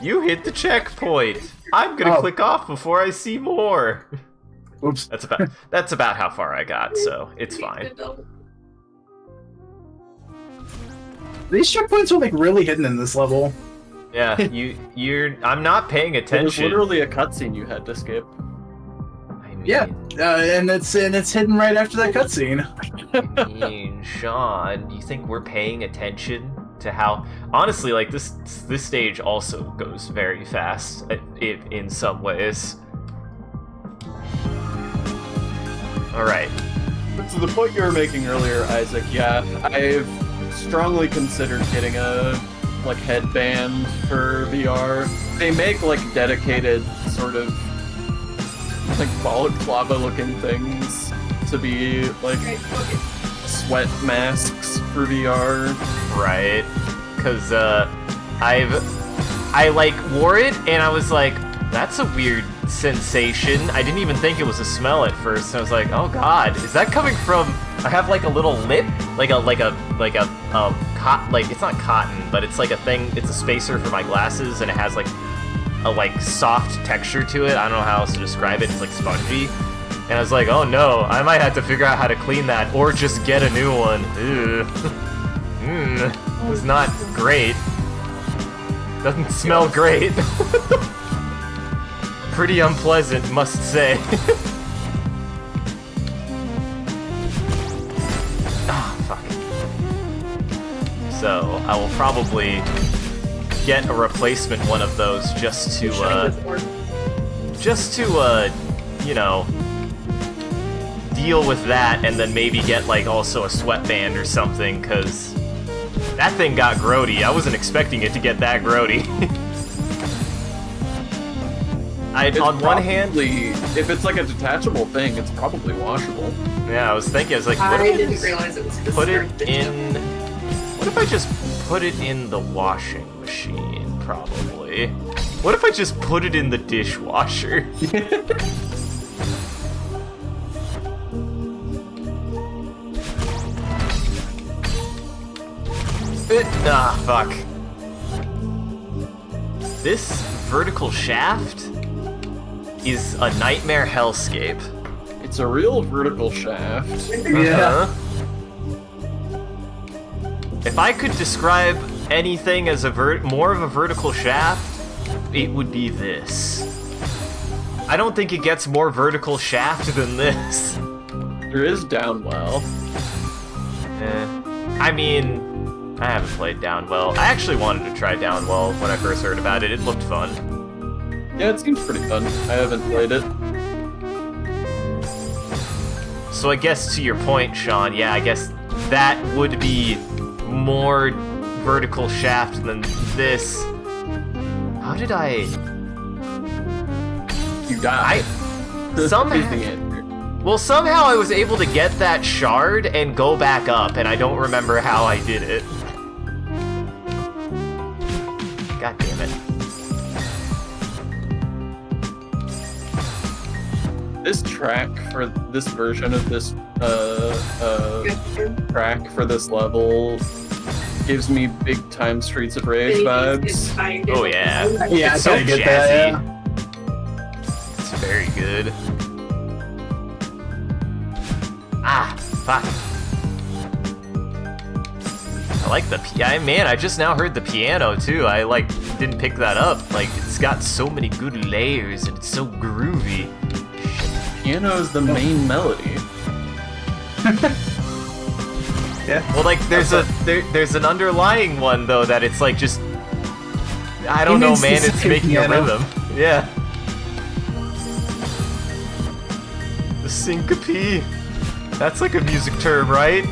hit the checkpoint. I'm gonna click off before I see more. Oops. That's about how far I got, so it's fine. These checkpoints are like really hidden in this level. Yeah, I'm not paying It was attention. literally a cutscene you had to skip. I mean, Yeah, and it's hidden right after that cutscene. I mean, Sean, do you think we're paying attention to how? Honestly, like this stage also goes very fast in some ways. All right. To the point you were making earlier, Isaac, yeah, I've strongly considered getting a headband for VR. They make like dedicated sort of like balaclava looking things to be like sweat masks for VR. Right, because I like wore it and I was like, that's a weird sensation. I didn't even think it was a smell at first. I was like, oh god, is that coming from? I have like a little lip, like it's not cotton, but it's like a thing. It's a spacer for my glasses, and it has like a soft texture to it. I don't know how else to describe it. It's like spongy. And I was like, oh no, I might have to figure out how to clean that, or just get a new one. Ew. It was not great. Doesn't smell great. Pretty unpleasant, must say. Ah, fuck. So, I will probably get a replacement one of those just to, you know, deal with that, and then maybe get, like, also a sweatband or something, because that thing got grody. I wasn't expecting it to get that grody. On one hand, if it's like a detachable thing, it's probably washable. Yeah, I was thinking, I was like, what I if I didn't just realize it was gonna put start it the in? What if I just put it in the washing machine? Probably. What if I just put it in the dishwasher? Fuck. This vertical shaft is a nightmare hellscape. It's a real vertical shaft. Yeah. If I could describe anything as more of a vertical shaft, it would be this. I don't think it gets more vertical shaft than this. There is Downwell. I mean, I haven't played Downwell. I actually wanted to try Downwell when I first heard about it. It looked fun. Yeah, it seems pretty fun. I haven't played it. So I guess to your point, Sean, yeah, I guess that would be more vertical shaft than this. How did I... You died. Well, somehow I was able to get that shard and go back up, and I don't remember how I did it. God damn it. This track for this version of this track for this level gives me big time Streets of Rage vibes. Oh yeah. Yeah, It's so I get jazzy. that. Yeah. It's very good. Ah, fuck. I like the man, I just now heard the piano too. I didn't pick that up. Like, it's got so many good layers and it's so groovy. Piano is the main melody. Yeah. Well, like, there's an underlying one though that it's like just, I don't know, man. It's making a piano. rhythm. Yeah. Syncope? That's like a music term, right?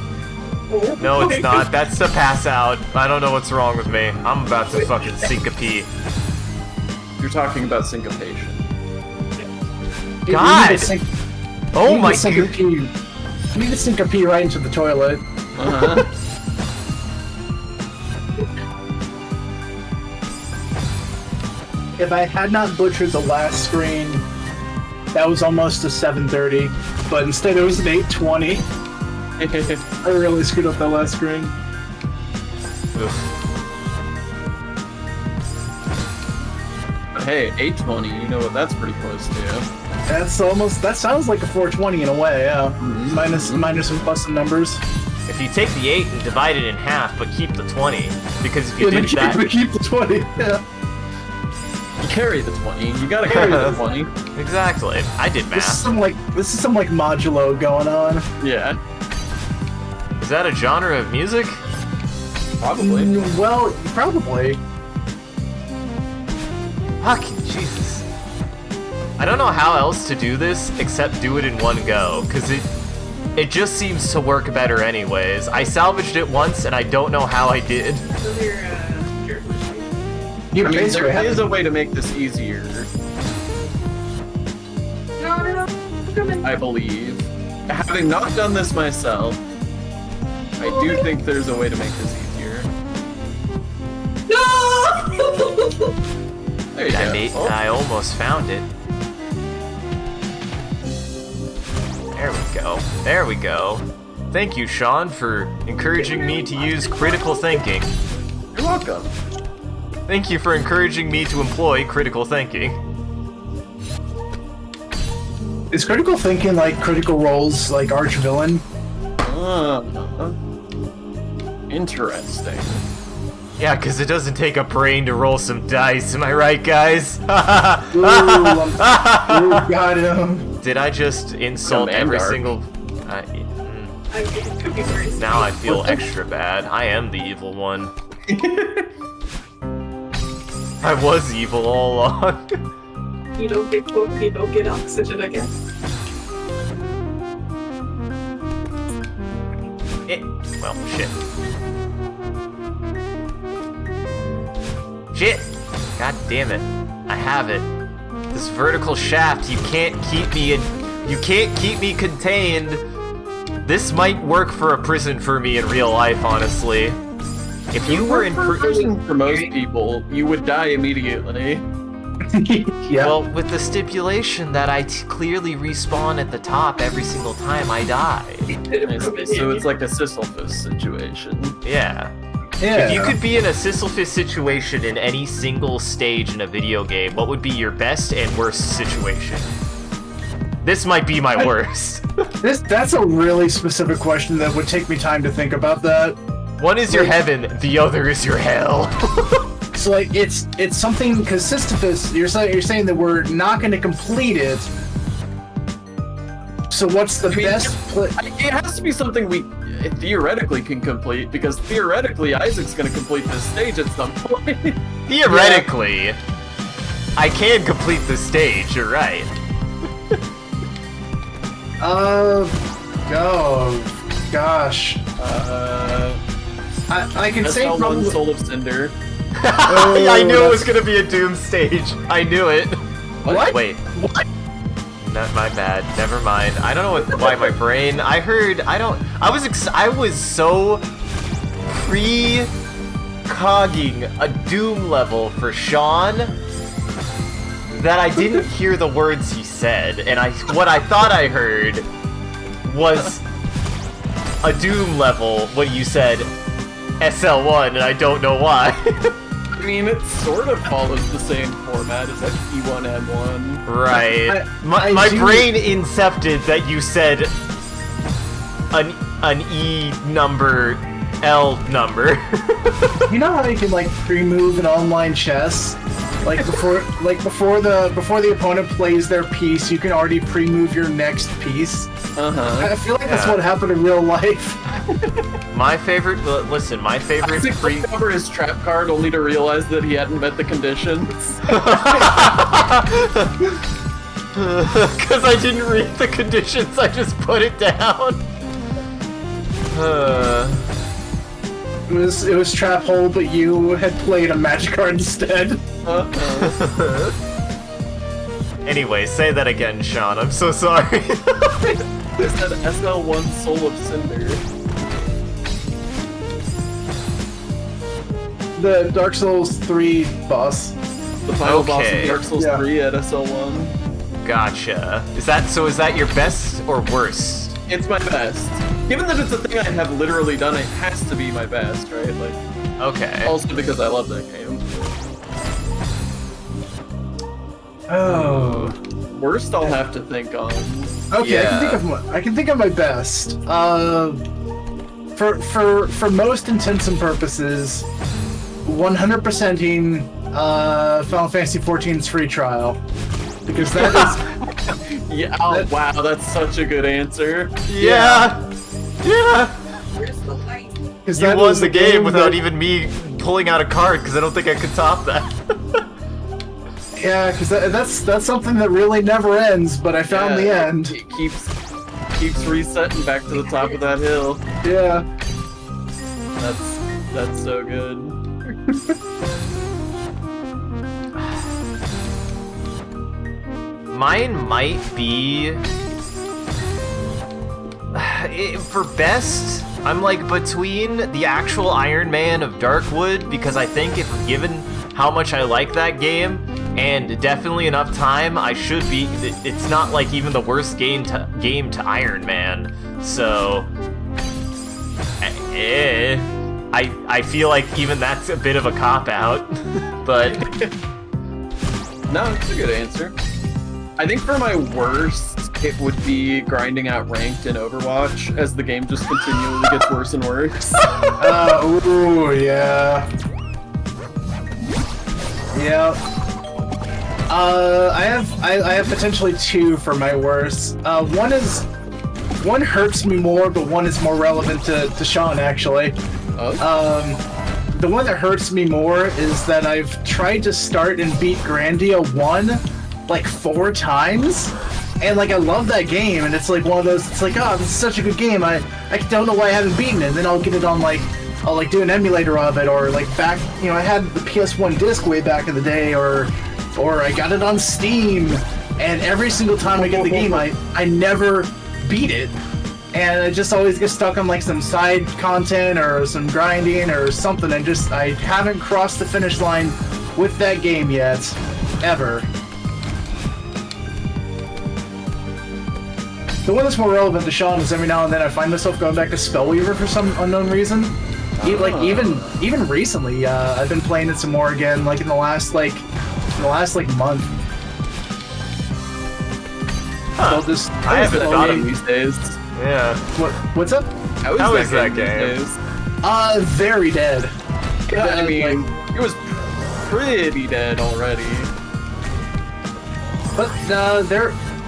No, it's not. That's to pass out. I don't know what's wrong with me. I'm about to fucking syncope. You're talking about syncopation. God! Oh my god! You need to syncope right into the toilet. Uh-huh. If I had not butchered the last screen, that was almost a 730, but instead it was an 820. I really screwed up that last screen. Oof. But hey, 820, you know what that's pretty close to. That sounds like a 420 in a way, yeah. Minus and plus some numbers. If you take the 8 and divide it in half, but keep the 20, because if you did that... keep the 20, yeah. You carry the 20, you gotta carry the 20. Exactly. I did math. This is some like modulo going on. Yeah. Is that a genre of music? Probably. Well, probably. Fucking Jesus. I don't know how else to do this except do it in one go, because it just seems to work better anyways. I salvaged it once and I don't know how I did. You I mean, basically there have is a way to make this easier, No. I believe. Having not done this myself, I do think there's a way to make this easier. No! There you go. Oh. I almost found it. There we go. There we go. Thank you, Sean, for encouraging me to use critical thinking. You're welcome. Thank you for encouraging me to employ critical thinking. Is critical thinking like Critical Role's like arch villain? Interesting. Yeah, because it doesn't take a brain to roll some dice, am I right, guys? Ooh, got him. Did I just insult every single... Now I feel extra bad. I am the evil one. I was evil all along. You don't get coke, you don't get oxygen, I guess. Well, shit. Shit! God damn it. I have it. This vertical shaft, you can't keep me in... You can't keep me contained. This might work for a prison for me in real life, honestly. If you were in prison for most people, you would die immediately. Yeah. Well, with the stipulation that I clearly respawn at the top every single time I die. So it's like a Sisyphus situation. Yeah. Yeah. If you could be in a Sisyphus situation in any single stage in a video game, what would be your best and worst situation? This might be my worst. That's a really specific question that would take me time to think about that. One is your heaven, the other is your hell. So like it's something because Sisyphus, you're saying that we're not going to complete it. So what's the best? It has to be something we theoretically can complete, because theoretically Isaac's going to complete this stage at some point. Theoretically, yeah. I can complete this stage. You're right. Gosh. I can say probably Soul of Cinder. I knew it was gonna be a Doom stage. I knew it. What? Wait. What? Not my bad. Never mind. I don't know why my brain. I was so pre-cogging a Doom level for Sean that I didn't hear the words he said, and what I thought I heard was a Doom level when you said SL1, and I don't know why. I mean, it sort of follows the same format as like E1M1. Right. My brain incepted that you said an E number, L number. You know how you can like pre-move in online chess? Like before the opponent plays their piece, you can already pre-move your next piece. I feel like that's what happened in real life. My favorite, listen, my favorite Isaac looked over his trap card only to realize that he hadn't met the conditions. Because I didn't read the conditions, I just put it down. It was Trap Hole, but you had played a magic card instead. Anyway, say that again, Sean. I'm so sorry. I said SL1 Soul of Cinder. The Dark Souls 3 boss. The final boss Okay. of Dark Souls Yeah. 3 at SL1. Gotcha. Is that your best or worst? It's my best. Given that it's a thing I have literally done, it has to be my best, right? Like, Okay. also because I love that game. Oh. Worst, I'll have to think on. Okay, Yeah. I can think of my best. For most intents and purposes, 100%ing Final Fantasy XIV's free trial, because that is Yeah, oh wow, that's such a good answer. Yeah. Where's the light? because You that won is the a game without that- even me pulling out a card because I don't think I could top that. Yeah, because that's something that really never ends. But I found the end. It keeps resetting back to the top of that hill. Yeah. That's so good. Mine might be for best. I'm like between the actual Iron Man of Darkwood, because I think if given how much I like that game and definitely enough time, I should be. It's not like even the worst game to Iron Man. So I feel like even that's a bit of a cop out, but. No, it's a good answer. I think for my worst, it would be grinding out ranked in Overwatch as the game just continually gets worse and worse. Ooh, yeah. Yeah. I have potentially two for my worst. One hurts me more, but one is more relevant to Sean, actually. Oh. The one that hurts me more is that I've tried to start and beat Grandia 1 like 4 times. And like I love that game, and it's like one of those. It's like, oh, this is such a good game. I don't know why I haven't beaten it. And then I'll get it on I'll like do an emulator of it, or like back. I had the PS1 disc way back in the day, or I got it on Steam. And every single time I get the game, I never beat it, and I just always get stuck on like some side content or some grinding or something. And I haven't crossed the finish line with that game yet, ever. The one that's more relevant to Sean is every now and then I find myself going back to Spellweaver for some unknown reason. Even recently, I've been playing it some more again, like in the last month. Huh. I haven't That thought game of these days. Yeah. What's up? How is that game? these days? Very dead. I mean, it was pretty dead already. But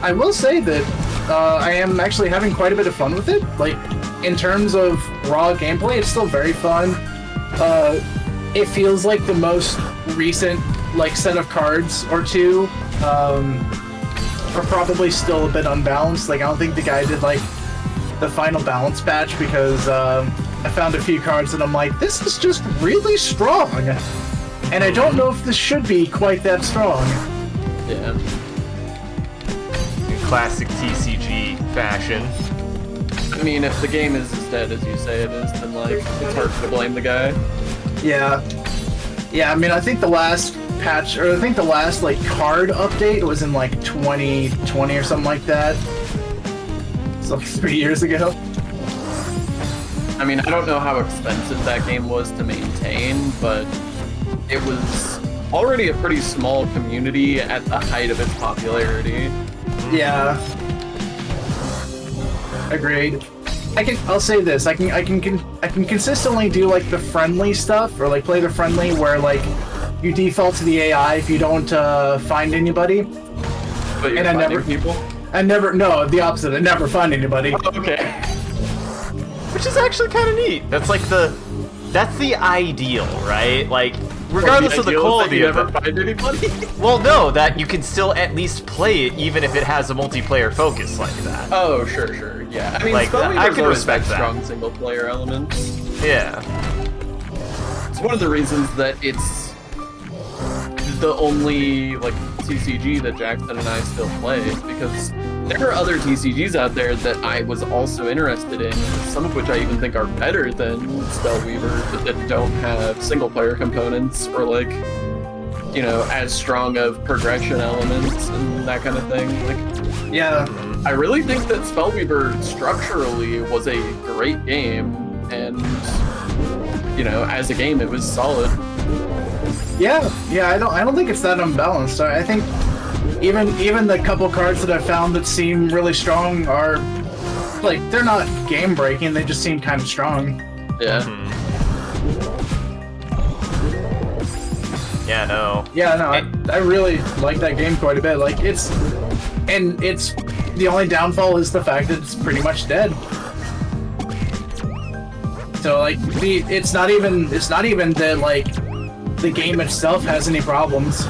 I will say that I am actually having quite a bit of fun with it. Like, in terms of raw gameplay, it's still very fun. It feels like the most recent set of cards or two are probably still a bit unbalanced. Like, I don't think the guy did the final balance patch, because I found a few cards that I'm like, this is just really strong, and I don't know if this should be quite that strong. Yeah. In classic TCG fashion. I mean, if the game is as dead as you say it is, then it's hard to blame the guy. Yeah. I mean, I think the last patch, or I think the last card update was in 2020 or something like that. It's 3 years ago. I mean, I don't know how expensive that game was to maintain, but it was already a pretty small community at the height of its popularity. Yeah. Agreed. I'll say this. I can consistently do the friendly stuff, or play the friendly where you default to the AI if you don't find anybody. But you're And I finding never- people? No, the opposite. I never find anybody. Okay. Which is actually kind of neat. That's that's the ideal, right? regardless of the quality you of never it. find anybody. Well, no, that you can still at least play it even if it has a multiplayer focus like that. Oh, sure, yeah. I mean, Like, Spellweaver's I can always respect had that. strong single-player elements. Yeah. It's one of the reasons that it's the only like TCG that Jackson and I still play, because there are other TCGs out there that I was also interested in, some of which I even think are better than Spellweaver, but that don't have single-player components or like, you know, as strong of progression elements and that kind of thing. Like, Yeah. I really think that Spellweaver structurally was a great game, and you know, as a game, it was solid. Yeah, I don't think it's that unbalanced. I think even the couple cards that I found that seem really strong are like they're not game breaking. They just seem kind of strong. Yeah. Yeah, no. Yeah, no, I really like that game quite a bit. Like it's the only downfall is the fact that it's pretty much dead. So like it's not even that like the game itself has any problems.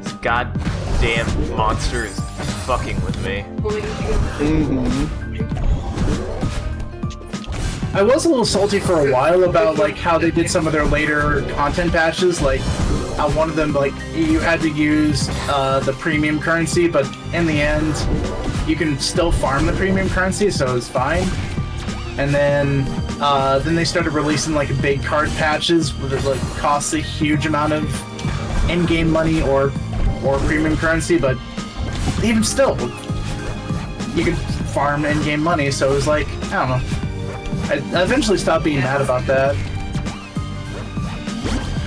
This goddamn monster is fucking with me. I was a little salty for a while about like how they did some of their later content patches, like how one of them like you had to use the premium currency, but in the end you can still farm the premium currency, so it was fine. And then they started releasing like big card patches that like cost a huge amount of in-game money or premium currency, but even still, you could farm in-game money. So it was like, I don't know. I eventually stopped being mad about that.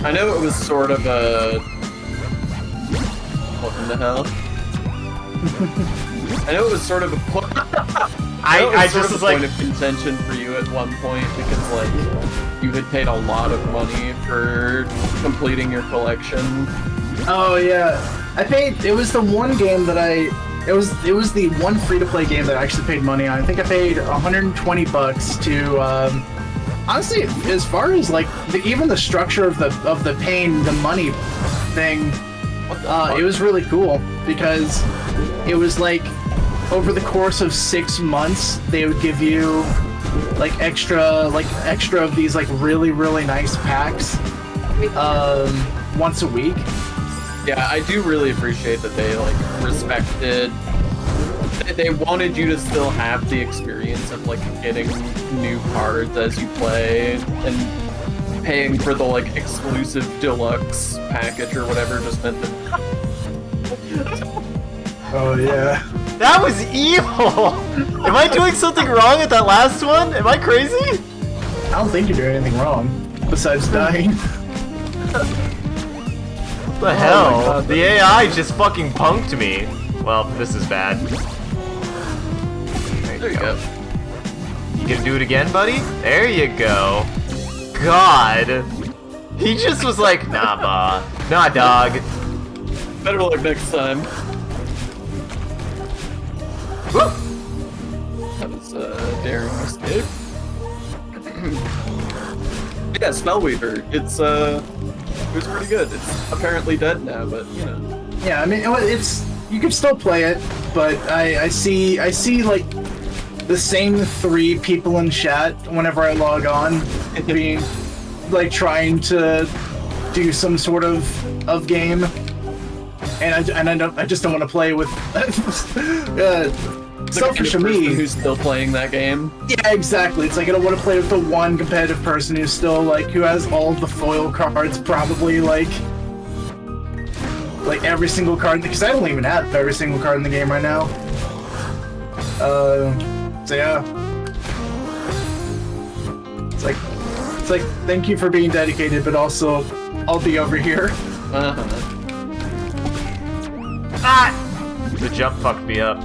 I know it was sort of a... What in the hell? I know it was sort of a I just was like, point of contention for you at one point because like you had paid a lot of money for completing your collection. Oh yeah, I paid. It was the one game that It was the one free-to-play game that I actually paid money on. I think I paid $120 to. Honestly, as far as like even the structure of the paying the money thing, it was really cool because it was like over the course of 6 months they would give you like extra of these like really nice packs once a week. Yeah, I do really appreciate that they like respected. They wanted you to still have the experience of like getting new cards as you play and paying for the like exclusive deluxe package or whatever just meant that. Oh yeah. that was evil! Am I doing something wrong at that last one? Am I crazy? I don't think you're doing anything wrong besides dying. What the hell? God, The AI just fucking punked me. Well, this is bad. There you go. You gonna do it again, buddy? There you go. God. He just was like, nah, nah, dog. Better luck next time. Woo! That was a daring escape. Yeah, Spellweaver. It was pretty good. It's apparently dead now, but you know. Yeah, I mean it's you can still play it, but I see like the same 3 people in chat whenever I log on, being like trying to do some sort of game, and I just don't want to play with. Selfish of me. Who's still playing that game? Yeah, exactly. It's like I don't want to play with the one competitive person who's still like who has all of the foil cards, probably like every single card, because I don't even have every single card in the game right now. So yeah, it's like thank you for being dedicated, but also I'll be over here. Ah! The jump fucked me up.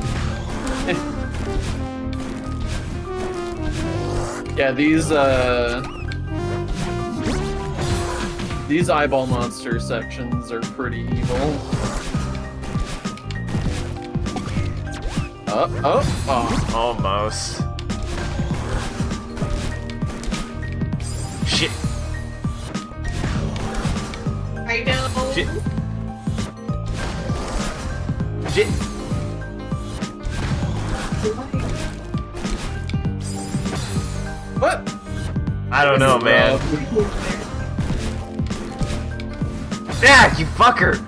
Yeah, these eyeball monster sections are pretty evil. Almost. Shit. Shit. What? I don't know, man. Yeah, you fucker!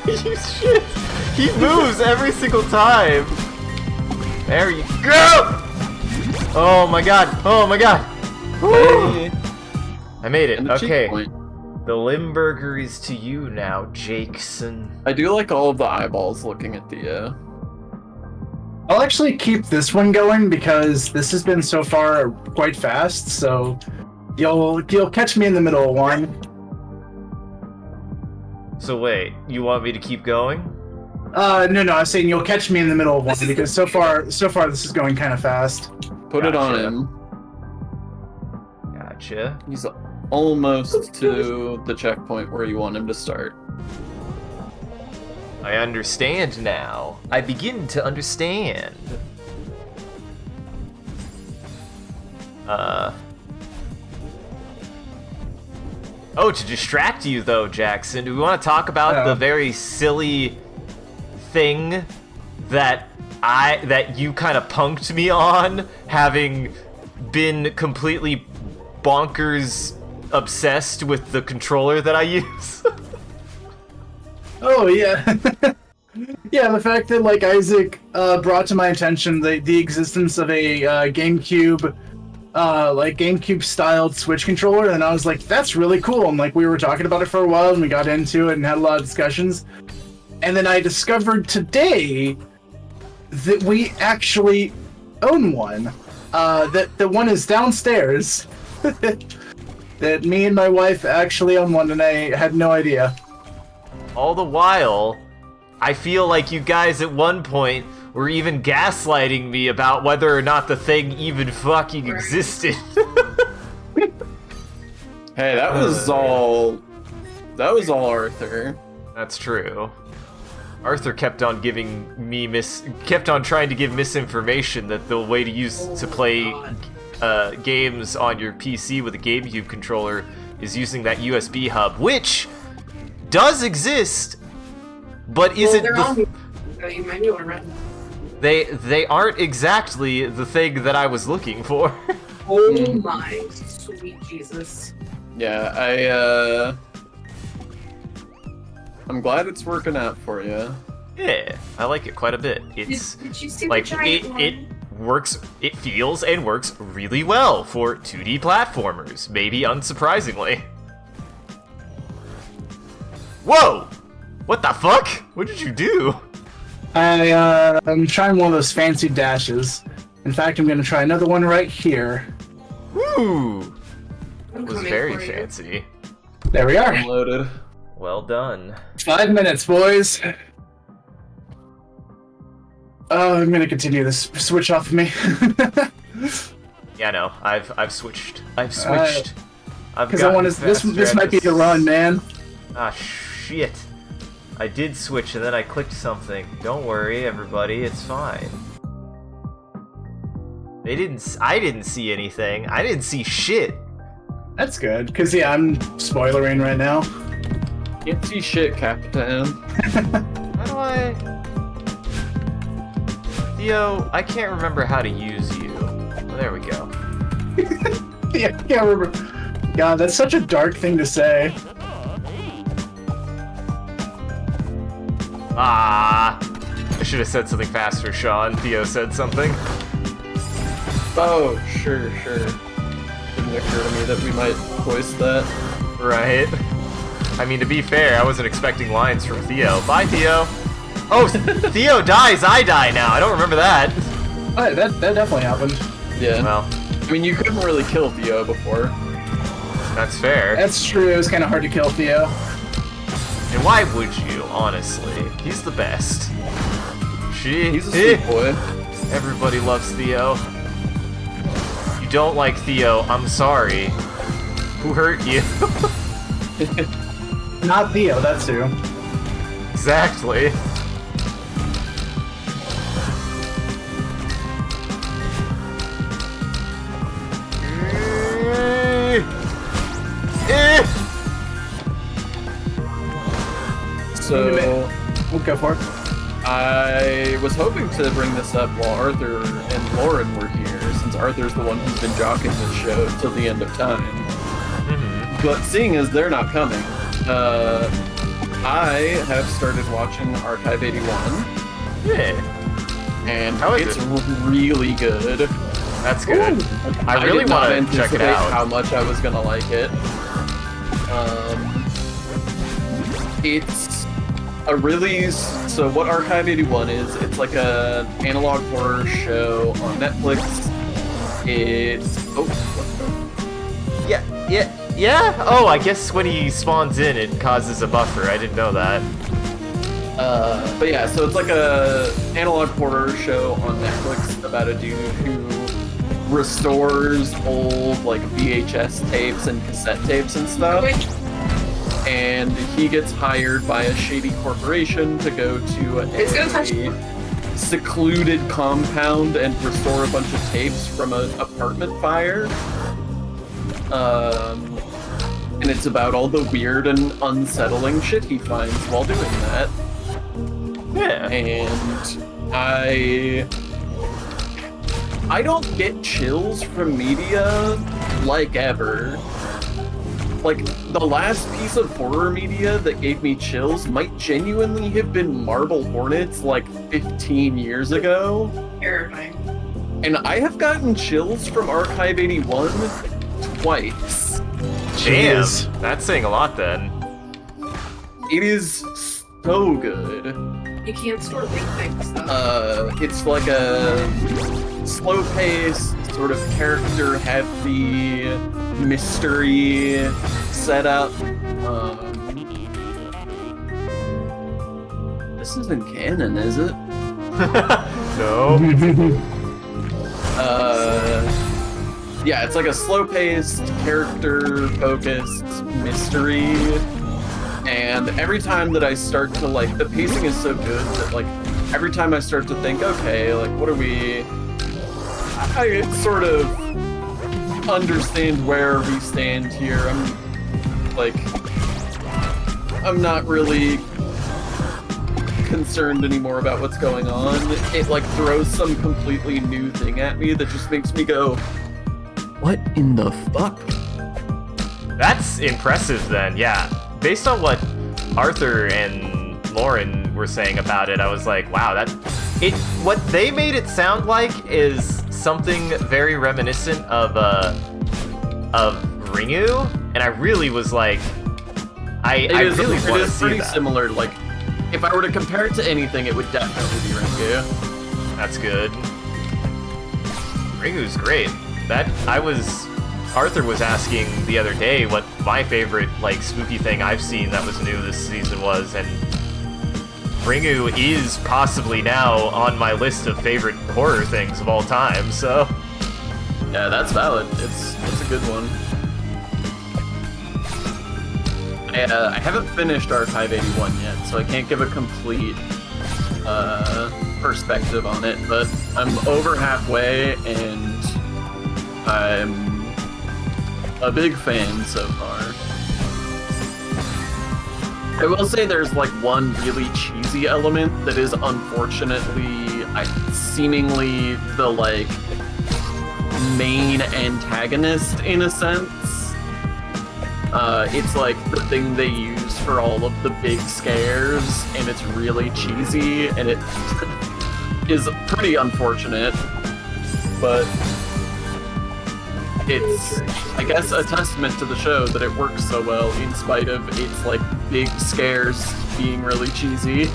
You shit! He moves every single time! There you go! Oh my god! Oh my god! Woo! Hey. I made it, And the okay. checkpoint. The Limburger is to you now, Jakeson. I do like all of the eyeballs looking at the, I'll actually keep this one going because this has been so far quite fast. So you'll catch me in the middle of one. So wait, you want me to keep going? No, I was saying you'll catch me in the middle of one because so far this is going kind of fast. put it on Gotcha. him. Gotcha. He's almost to the checkpoint where you want him to start. I understand now. I begin to understand. Oh, to distract you though, Jackson, do we want to talk about the very silly thing that you kind of punked me on, having been completely bonkers obsessed with the controller that I use? Oh yeah, yeah. The fact that like Isaac brought to my attention the existence of a GameCube, like GameCube styled Switch controller, and I was like, that's really cool. And like we were talking about it for a while, and we got into it and had a lot of discussions. And then I discovered today that we actually own one. That the one is downstairs. That me and my wife actually own one, and I had no idea. All the while, I feel like you guys at one point were even gaslighting me about whether or not the thing even fucking existed. Hey, that was all Arthur. That's true. Arthur kept on giving me kept on trying to give misinformation that the way to play games on your PC with a GameCube controller is using that USB hub, which does exist, but isn't they aren't exactly the thing that I was looking for. Oh my sweet Jesus. Yeah, I'm glad it's working out for you. Yeah, I like it quite a bit. It's Did you see like the giant one? it works, it feels and works really well for 2D platformers, maybe unsurprisingly. Whoa! What the fuck? What did you do? I'm trying one of those fancy dashes. In fact, I'm gonna try another one right here. Woo! I'm It was coming very for you. fancy. There we are. Loaded. Well done. 5 minutes, boys. Oh, I'm gonna continue this. Switch off of me. Yeah, no, I've switched. I've switched. Because I want to. This might be the run, man. Ah, shit. I did switch and then I clicked something. Don't worry, everybody, it's fine. I didn't see anything. I didn't see shit. That's good. Because yeah, I'm spoilering right now. Can't see shit, Captain. How do I... Theo, I can't remember how to use you. Oh, there we go. Yeah, I can't remember. God, that's such a dark thing to say. Ah, I should have said something faster, Sean. Theo said something. Oh, sure. Didn't occur to me that we might voice that. Right. I mean, to be fair, I wasn't expecting lines from Theo. Bye, Theo. Oh, Theo dies, I die now. I don't remember that. Oh, that definitely happened. Yeah. Well, I mean, you couldn't really kill Theo before. that's fair. That's true. It was kind of hard to kill Theo. And why would you, honestly? He's the best. He's a sweet boy. Everybody loves Theo. You don't like Theo, I'm sorry. Who hurt you? Not Theo, that's who. Exactly. Go for it. I was hoping to bring this up while Arthur and Lauren were here, since Arthur's the one who's been jockeying this show till the end of time. Mm-hmm. But seeing as they're not coming, I have started watching Archive 81. Yeah. And How is it's it? really good. That's good. I really did not want to check it anticipate out. how much I was gonna like it. It's a really so what Archive 81 is. It's like a analog horror show on Netflix. It's Yeah. Oh, I guess when he spawns in, it causes a buffer. I didn't know that. but yeah, so it's like a analog horror show on Netflix about a dude who restores old like VHS tapes and cassette tapes and stuff. And he gets hired by a shady corporation to go to It's gonna touch a secluded compound and restore a bunch of tapes from an apartment fire. And it's about all the weird and unsettling shit he finds while doing that. Yeah. And I don't get chills from media like ever. Like, the last piece of horror media that gave me chills might genuinely have been Marble Hornets like 15 years ago. Terrifying. And I have gotten chills from Archive 81 twice. Damn. Jeez. That's saying a lot then. It is so good. You can't store big things though. It's like a slow-paced, sort of character-heavy mystery setup. This isn't canon, is it? No. Yeah, it's like a slow-paced, character-focused mystery. And every time that I start to, like, the pacing is so good that, like, every time I start to think, okay, like, what are we... I sort of understand where we stand here. I'm not really concerned anymore about what's going on. It, like, throws some completely new thing at me that just makes me go, what in the fuck? That's impressive then, yeah. Based on what Arthur and Lauren were saying about it, I was like, wow, what they made it sound like is something very reminiscent of Ringu, and I really was like, I really want to see It is pretty that. similar. Like, if I were to compare it to anything, it would definitely be Ringu. That's good. Ringu's great. Arthur was asking the other day what my favorite, like, spooky thing I've seen that was new this season was, and Ringu is possibly now on my list of favorite horror things of all time, so... Yeah, that's valid. It's a good one. I haven't finished Archive 81 yet, so I can't give a complete perspective on it, but I'm over halfway, and I'm a big fan so far. I will say there's like one really cheesy element that is unfortunately seemingly the like main antagonist in a sense. It's like the thing they use for all of the big scares, and it's really cheesy, and it is pretty unfortunate, but it's, I guess, a testament to the show that it works so well in spite of its like big scares being really cheesy.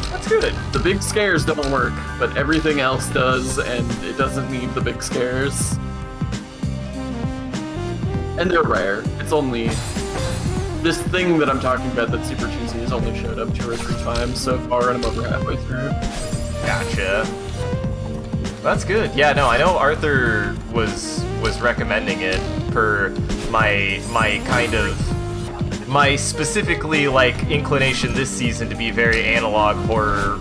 That's good. The big scares don't work, but everything else does, and it doesn't need the big scares. And they're rare. It's only... This thing that I'm talking about that's super cheesy has only showed up 2 or 3 times so far, and I'm over halfway through. Gotcha. That's good. Yeah, no, I know Arthur was recommending it for my kind of... my specifically, like, inclination this season to be very analog horror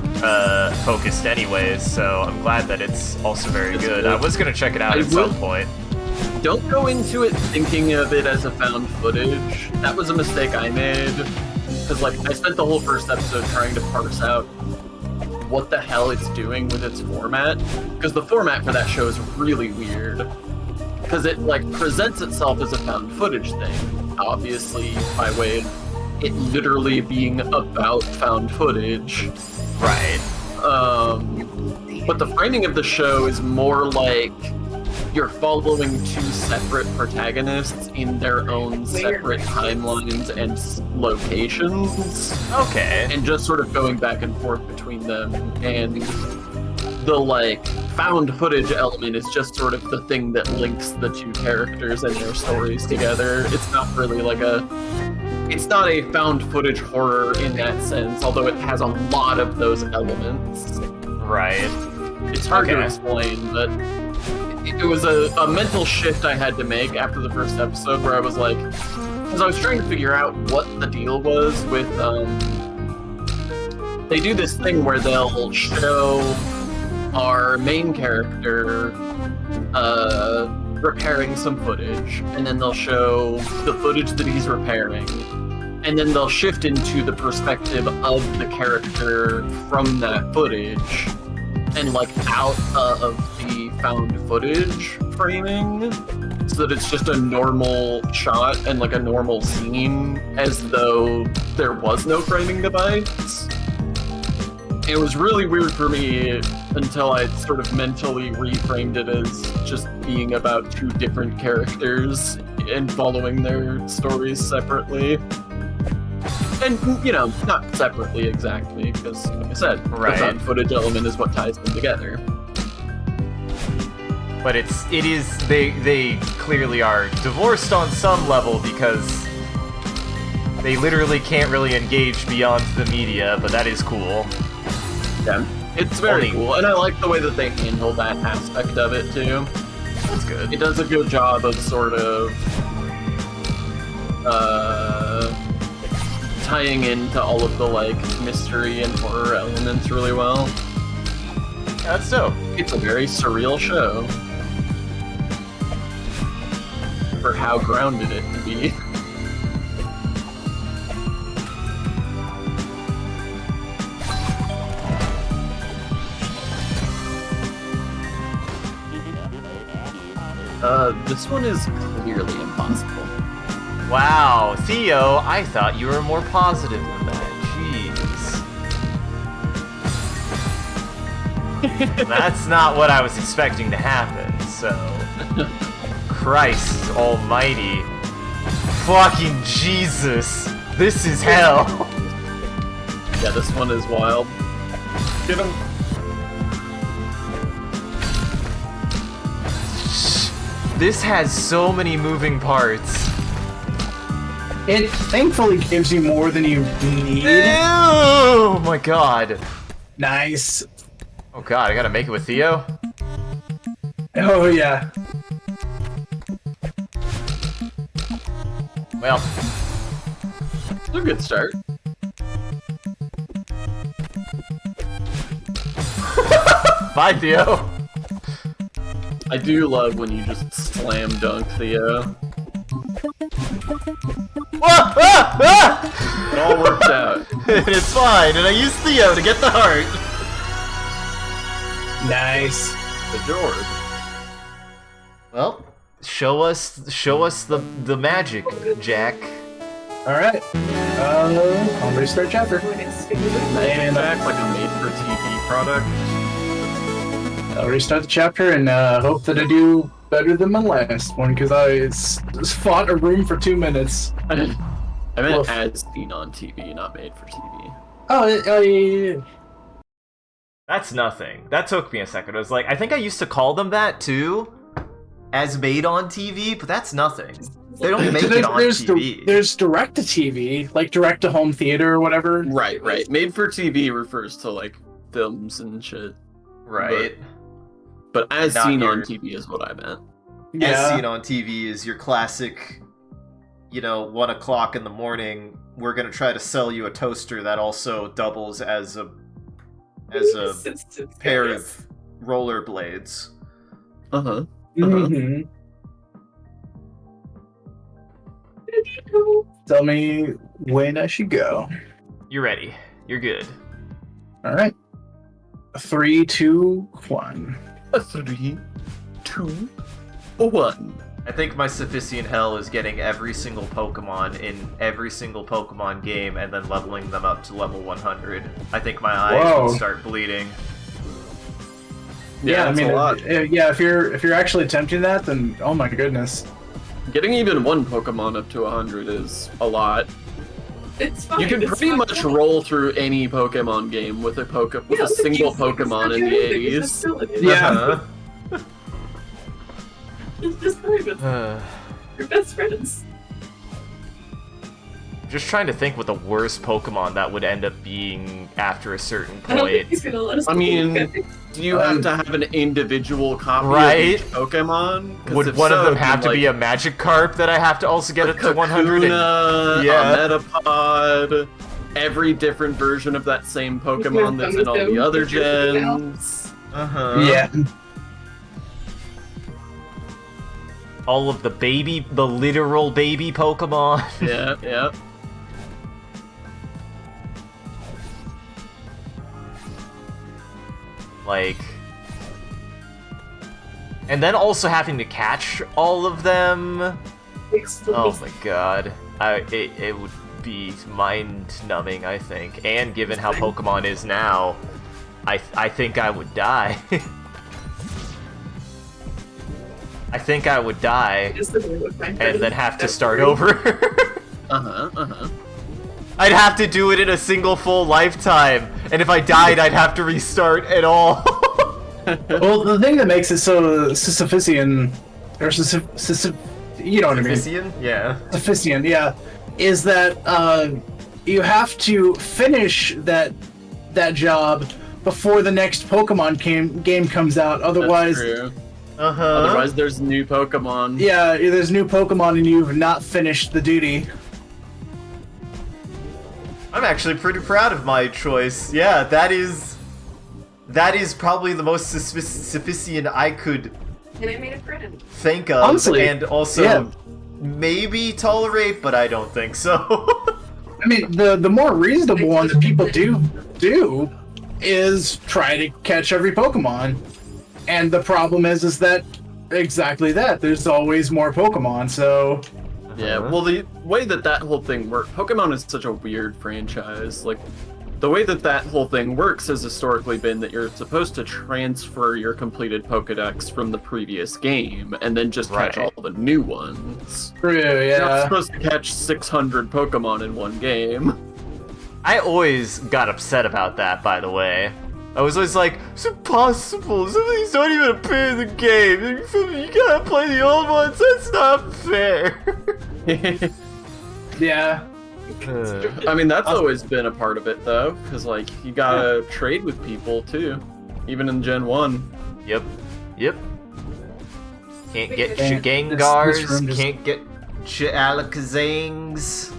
focused anyways, so I'm glad that it's also very good. I was gonna check it out at some point. Don't go into it thinking of it as a found footage. That was a mistake I made. because like I spent the whole first episode trying to parse out what the hell it's doing with its format, because the format for that show is really weird, because it like presents itself as a found footage thing, obviously by way of it literally being about found footage, Right. but the framing of the show is more like you're following two separate protagonists in their own separate timelines and locations. Okay. And just sort of going back and forth between them. And the, like, found footage element is just sort of the thing that links the two characters and their stories together. It's not really like it's not a found footage horror in that sense, although it has a lot of those elements. Right. It's hard to Okay. explain, but it was a mental shift I had to make after the first episode where I was like, because I was trying to figure out what the deal was with, they do this thing where they'll show our main character repairing some footage, and then they'll show the footage that he's repairing, and then they'll shift into the perspective of the character from that footage, and like out of the found footage framing, so that it's just a normal shot and like a normal scene, as though there was no framing device. It was really weird for me until I sort of mentally reframed it as just being about two different characters and following their stories separately. And, you know, not separately exactly, because, like I said, Right. the found footage element is what ties them together. But they clearly are divorced on some level because they literally can't really engage beyond the media, but that is cool. Yeah, it's very Only- cool, and I like the way that they handle that aspect of it, too. That's good. It does a good job of sort of tying into all of the like mystery and horror elements really well. Yeah, that's dope. It's a very surreal show for how grounded it can be. This one is clearly impossible. Wow, Theo, I thought you were more positive than that. Jeez. That's not what I was expecting to happen, so... Christ almighty. Fucking Jesus. This is hell. Yeah, this one is wild. Get him. This has so many moving parts. It thankfully gives you more than you need. Oh my god. Nice. Oh god, I gotta make it with Theo? Oh yeah. Well, It's a good start. bye Theo. I do love when you just slam dunk Theo. Ah, ah, ah! It all worked out. It's fine, and I used Theo to get the heart. Nice. The George. Well, show us the magic, Jack. All right. I'll restart chapter. And back like a made-for-TV product. I'll restart the chapter and hope that I do better than my last one because I fought a room for 2 minutes. I meant Woof. as seen on TV, not made for TV. Oh, yeah. That's nothing. That took me a second. I was like, I think I used to call them that too, as made on TV, but that's nothing. They don't make it on TV. There's direct to TV, like direct to home theater or whatever. Right. Made for TV refers to like films and shit. Right. But as Not seen your- on TV is what I meant. As seen on TV is your classic, 1 o'clock in the morning, we're gonna try to sell you a toaster that also doubles as a pair of rollerblades. Uh-huh. Mhm. Tell me when I should go. You're ready. You're good. All right. 3, 2, 1. 3, 2, 1. I think my Sufficient Hell is getting every single Pokemon in every single Pokemon game and then leveling them up to level 100. I think my eyes Whoa. will start bleeding. Yeah, I that's mean, a lot. yeah. If you're actually attempting that, then oh my goodness. Getting even one Pokemon up to 100 is a lot. It's fine. You can it's pretty not much bad. roll through any Pokemon game with a Yeah, single it's not Pokemon in the good, 80s. it's still- Yeah. Uh-huh. It's just play with your best friends. Just trying to think what the worst Pokemon that would end up being after a certain I don't think point. he's gonna let us. I mean, play. do you have to have an individual copy Right? of each Pokemon? 'Cause Would if one of so, them then, have to like, be a Magikarp that I have to also get a it to 100? Kakuna, Yeah. a Metapod, every different version of that same Pokemon that's in all the other gens. Uh-huh. Yeah. All of the literal baby Pokemon. Yeah, yeah. Like... And then also having to catch all of them. Oh my god. It would be mind-numbing, I think. And given how Pokemon is now, I think I would die. I think I would die, and then have to start over. Uh-huh, uh-huh. I'd have to do it in a single full lifetime, and if I died, I'd have to restart it all. Well, the thing that makes it so Sisyphean, or you know what I mean? Sisyphean? Yeah. Sufficient, yeah, is that you have to finish that job before the next Pokemon game comes out. Otherwise, That's true. Uh-huh. Otherwise, there's new Pokemon. yeah, there's new Pokemon and you've not finished the duty. I'm actually pretty proud of my choice. Yeah, that is probably the most sufficient I could And I made a friend. think of, Honestly, and also yeah. maybe tolerate, but I don't think so. I mean, the more reasonable one that people do is try to catch every Pokemon. And the problem is that exactly that. There's always more Pokemon, so Yeah, well, the way that whole thing works, Pokemon is such a weird franchise. Like, the way that whole thing works has historically been that you're supposed to transfer your completed Pokedex from the previous game, and then just catch Right. all the new ones. true, You're not yeah. supposed to catch 600 Pokemon in one game. I always got upset about that, by the way. I was always like, it's impossible. Some of these don't even appear in the game. You gotta play the old ones. That's not fair. Yeah. I mean, that's always been a part of it, though, because, like, you gotta trade with people, too. Even in Gen 1. Yep. Yep. Can't get Man, Shigengars. this room just- Can't get Alakazangs.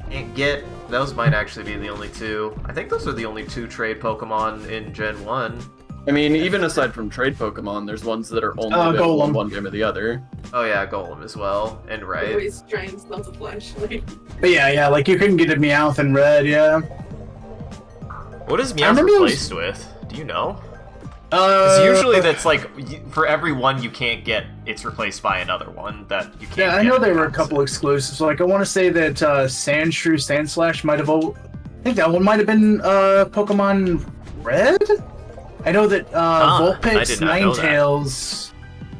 Can't get... Those might actually be the only two. I think those are the only two trade Pokemon in Gen 1. I mean, even aside from trade Pokemon, there's ones that are only Golem. available in one game or the other. Oh yeah, Golem as well. And right. Always trying to smell the flesh. Like, But yeah, like you couldn't get a Meowth in red, yeah. What is I Meowth remember it was- replaced with? Do you know? Because usually that's like, for every one you can't get, it's replaced by another one that you can't Yeah, I get know there were a now, couple so- exclusives. Like I want to say that Sandshrew, Sandslash might have. I think that one might have been Pokemon Red. I know that I Vulpix did not know that. Ninetales.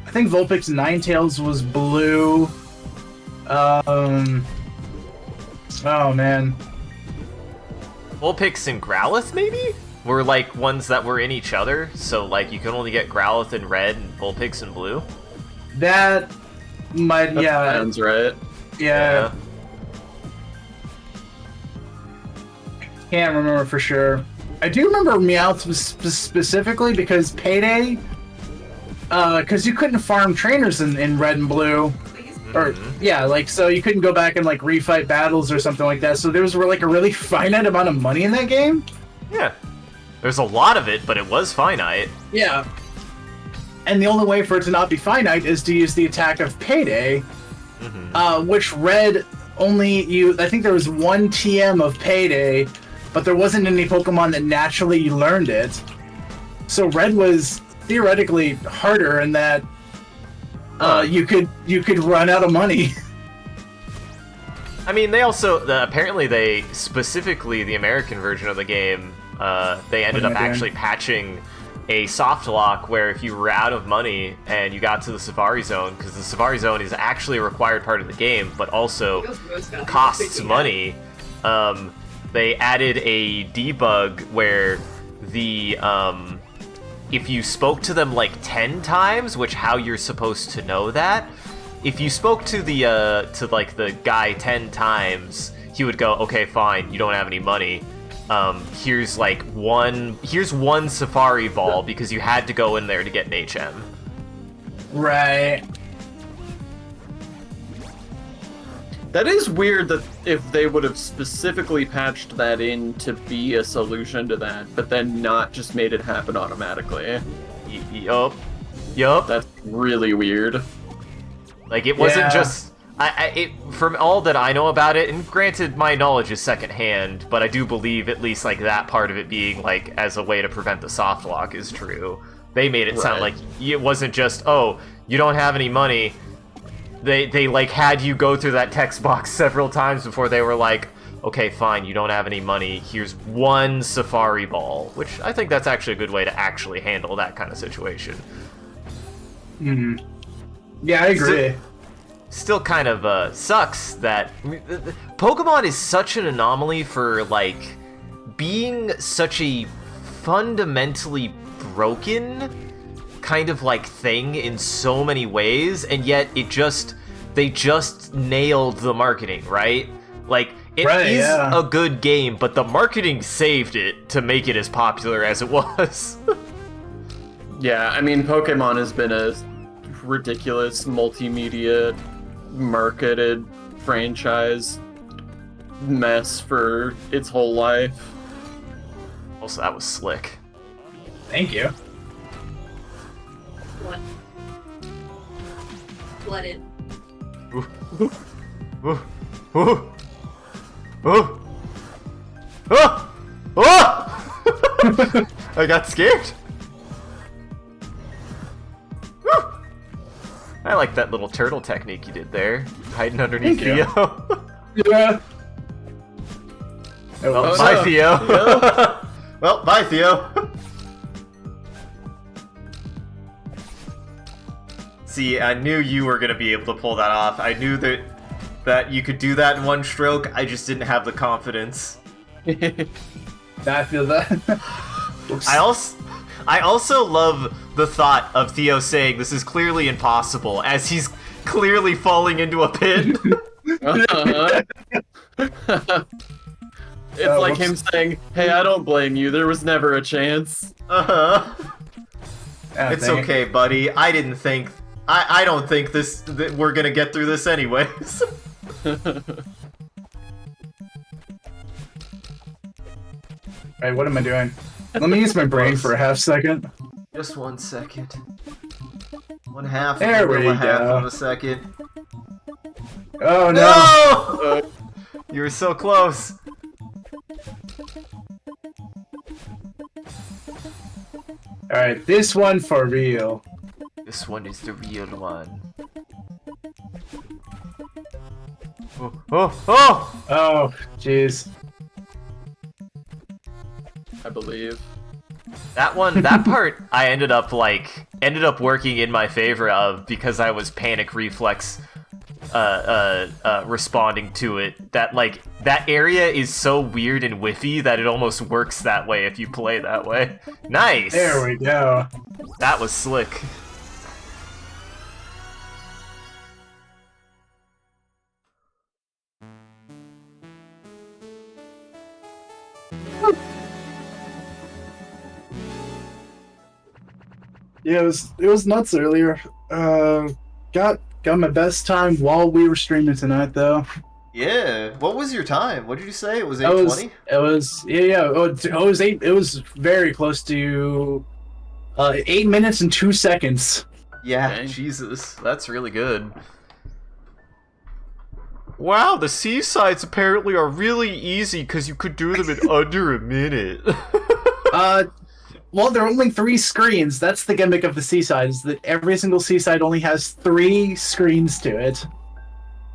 I think Vulpix Ninetales was blue. Oh man. Vulpix and Growlithe, maybe? Were like ones that were in each other, so like you can only get Growlithe in red and Vulpix in blue. That might. That Yeah. sounds right. Yeah. Can't remember for sure. I do remember Meowth specifically because Payday, because you couldn't farm trainers in red and blue, or yeah, like so you couldn't go back and like refight battles or something like that. So there was like a really finite amount of money in that game. Yeah. There's a lot of it, but it was finite. Yeah. And the only way for it to not be finite is to use the attack of Payday, which Red only I think there was one TM of Payday, but there wasn't any Pokemon that naturally learned it. So Red was theoretically harder in that you could run out of money. I mean, they also apparently they specifically the American version of the game. They ended up actually patching a soft lock where if you were out of money and you got to the Safari Zone, because the Safari Zone is actually a required part of the game, but also costs money. They added a debug where the if you spoke to them like 10 times, which how you're supposed to know that, if you spoke to the the guy 10 times, he would go, okay, fine, you don't have any money. Here's one Safari Ball because you had to go in there to get an HM. Right. That is weird that if they would have specifically patched that in to be a solution to that, but then not just made it happen automatically. Yup. That's really weird. Like, it wasn't just... from all that I know about it, and granted, my knowledge is secondhand, but I do believe at least, like, that part of it being, like, as a way to prevent the soft lock is true. They made it sound like it wasn't just, oh, you don't have any money. They like, had you go through that text box several times before they were like, okay, fine, you don't have any money, here's one Safari Ball, which I think that's actually a good way to actually handle that kind of situation. Yeah, I agree. Still kind of sucks that Pokemon is such an anomaly for, like, being such a fundamentally broken kind of, like, thing in so many ways, and yet they just nailed the marketing, right? Like, it is a good game, but the marketing saved it to make it as popular as it was. Yeah, I mean, Pokemon has been a ridiculous multimedia marketed franchise mess for its whole life. Also, that was slick. Thank you. What? Blooded. Ooh. Ooh. Ooh. Ooh. Oh! Oh! I got scared. Woo! I like that little turtle technique you did there, hiding underneath Theo. Yeah. Well, bye, Theo. Well, bye, Theo. See, I knew you were gonna be able to pull that off. I knew that you could do that in one stroke. I just didn't have the confidence. I feel that. I also love the thought of Theo saying this is clearly impossible as he's clearly falling into a pit. It's like him saying, hey, I don't blame you, there was never a chance. It's okay, buddy. I don't think that we're gonna get through this anyways. Alright, what am I doing? Let me use my brain for a half second. Just 1 second. 1/2 There we go. half of a second. Oh no! No! You were so close. Alright, this one for real. This one is the real one. Oh, oh, oh! Oh, jeez. I believe. That part, I ended up working in my favor of because I was panic reflex, responding to it. That area is so weird and whiffy that it almost works that way if you play that way. Nice! There we go. That was slick. Yeah, it was nuts earlier. Got my best time while we were streaming tonight though. Yeah. What was your time? What did you say? It was 8:20? It was it was very close to 8 minutes and 2 seconds. Yeah, Okay. Jesus. That's really good. Wow, the seasides apparently are really easy because you could do them in under a minute. Well, there are only 3 screens. That's the gimmick of the seaside, is that every single seaside only has 3 screens to it.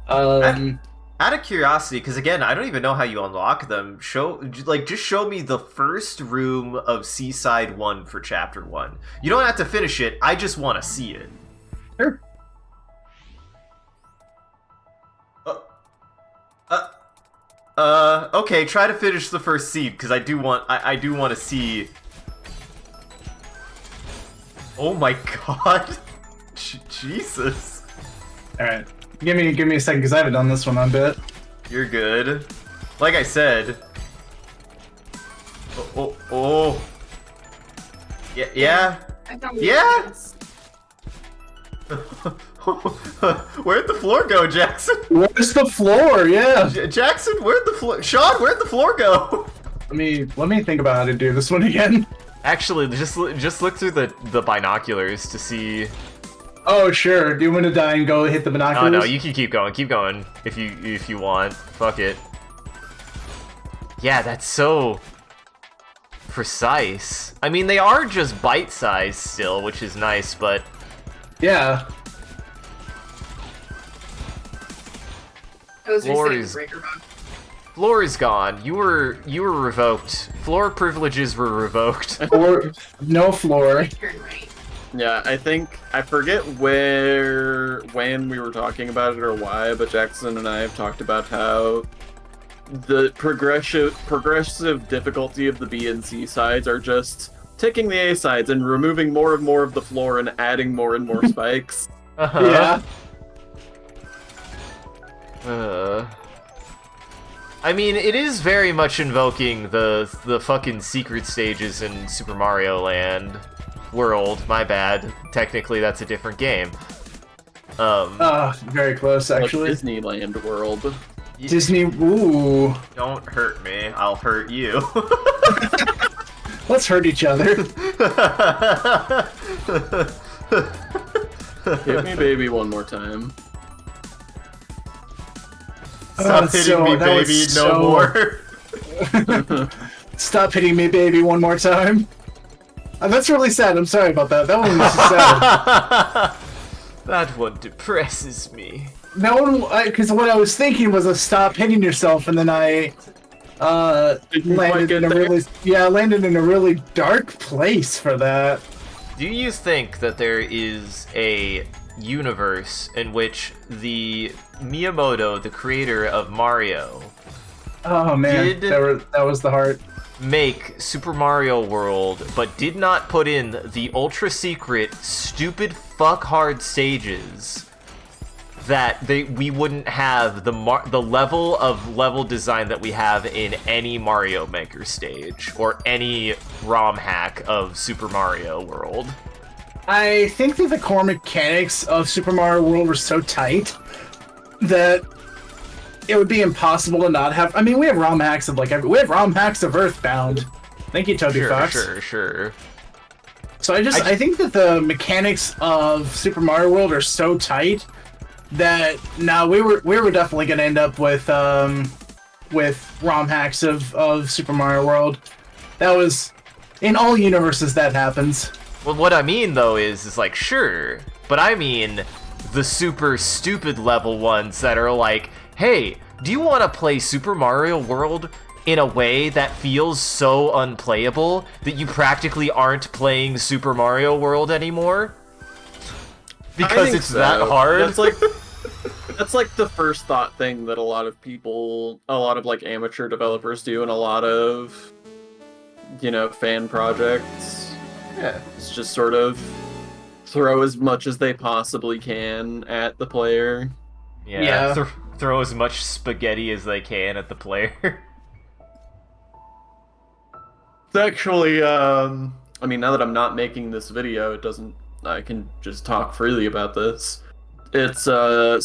Out of curiosity, because again, I don't even know how you unlock them. Just show me the first room of Seaside 1 for Chapter 1. You don't have to finish it. I just want to see it. Sure. Okay, try to finish the first scene, because I do want to see... Oh my god. Jesus. Alright. Give me a second, because I haven't done this one a bit. You're good. Like I said... Oh. Yeah. Yeah? Where'd the floor go, Jackson? Where's the floor? Yeah. Jackson, where'd the floor... Sean, where'd the floor go? Let me think about how to do this one again. Actually, just look through the binoculars to see... Oh, sure. Do you want to die and go hit the binoculars? No, you can keep going if you want. Fuck it. Yeah, that's so precise. I mean, they are just bite-sized still, which is nice, but... Yeah. Floor is gone. You were revoked. Floor privileges were revoked. Or no floor. Yeah, I forget when we were talking about it or why, but Jackson and I have talked about how the progressive difficulty of the B and C sides are just taking the A sides and removing more and more of the floor and adding more and more spikes. Yeah. I mean, it is very much invoking the fucking secret stages in Super Mario Land world. My bad. Technically, that's a different game. Very close, actually. Like Disneyland world. Disney. Ooh. Don't hurt me. I'll hurt you. Let's hurt each other. Hit me, baby, one more time. Stop hitting me, baby, no more. Stop hitting me, baby, one more time. That's really sad. I'm sorry about that. That one was sad. That one depresses me. That one, because what I was thinking was a stop hitting yourself, and then I landed in a really dark place for that. Do you think that there is a universe in which the Miyamoto, the creator of Mario, oh man, that was the heart, make Super Mario World, but did not put in the ultra secret, stupid, fuck hard stages, that we wouldn't have the level of level design that we have in any Mario Maker stage or any ROM hack of Super Mario World? I think that the core mechanics of Super Mario World were so tight that it would be impossible to not have. I mean, we have ROM hacks of Earthbound. Thank you, Toby Fox. Sure. So I think that the mechanics of Super Mario World are so tight that we were definitely going to end up with ROM hacks of Super Mario World. That was in all universes that happens. Well, what I mean though is like, sure, but I mean the super stupid level ones that are like, hey, do you want to play Super Mario World in a way that feels so unplayable that you practically aren't playing Super Mario World anymore? Because it's that hard? That's like the first thought thing that a lot of like amateur developers do and a lot of, fan projects. Yeah, it's just sort of throw as much as they possibly can at the player. Yeah. Throw as much spaghetti as they can at the player. It's actually, I mean, now that I'm not making this video, I can just talk freely about this. It's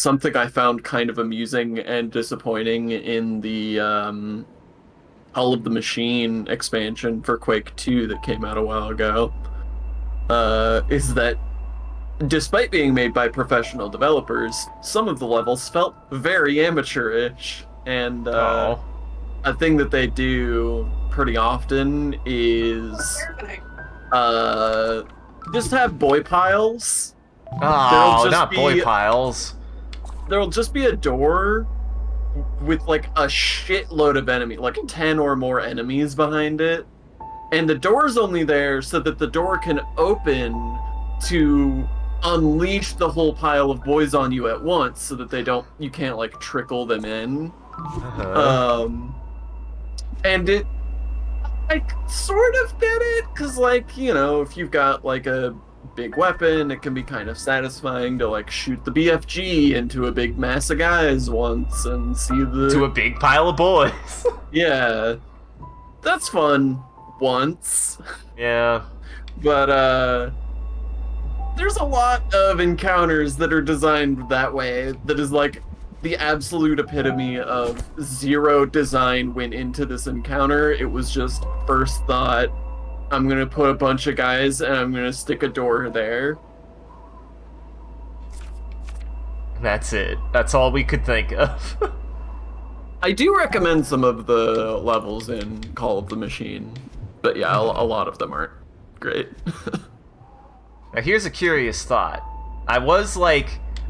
something I found kind of amusing and disappointing in the Hull of the Machine expansion for Quake 2 that came out a while ago. Is that despite being made by professional developers, some of the levels felt very amateurish. And Oh. a thing that they do pretty often is just have boy piles. Oh, just not boy be- piles. There'll just be a door with like a shitload of enemy, like 10 or more enemies behind it. And the door's only there so that the door can open to unleash the whole pile of boys on you at once so that you can't like trickle them in. Uh-huh. And I sort of get it, because like, you know, if you've got like a big weapon, it can be kind of satisfying to like shoot the BFG into a big mass of guys once and see To a big pile of boys. Yeah, that's fun once. Yeah. But there's a lot of encounters that are designed that way that is like the absolute epitome of zero design went into this encounter. It was just first thought, I'm gonna put a bunch of guys and I'm gonna stick a door there. That's it. That's all we could think of. I do recommend some of the levels in Call of the Machine, but yeah, a lot of them aren't great. Now here's a curious thought.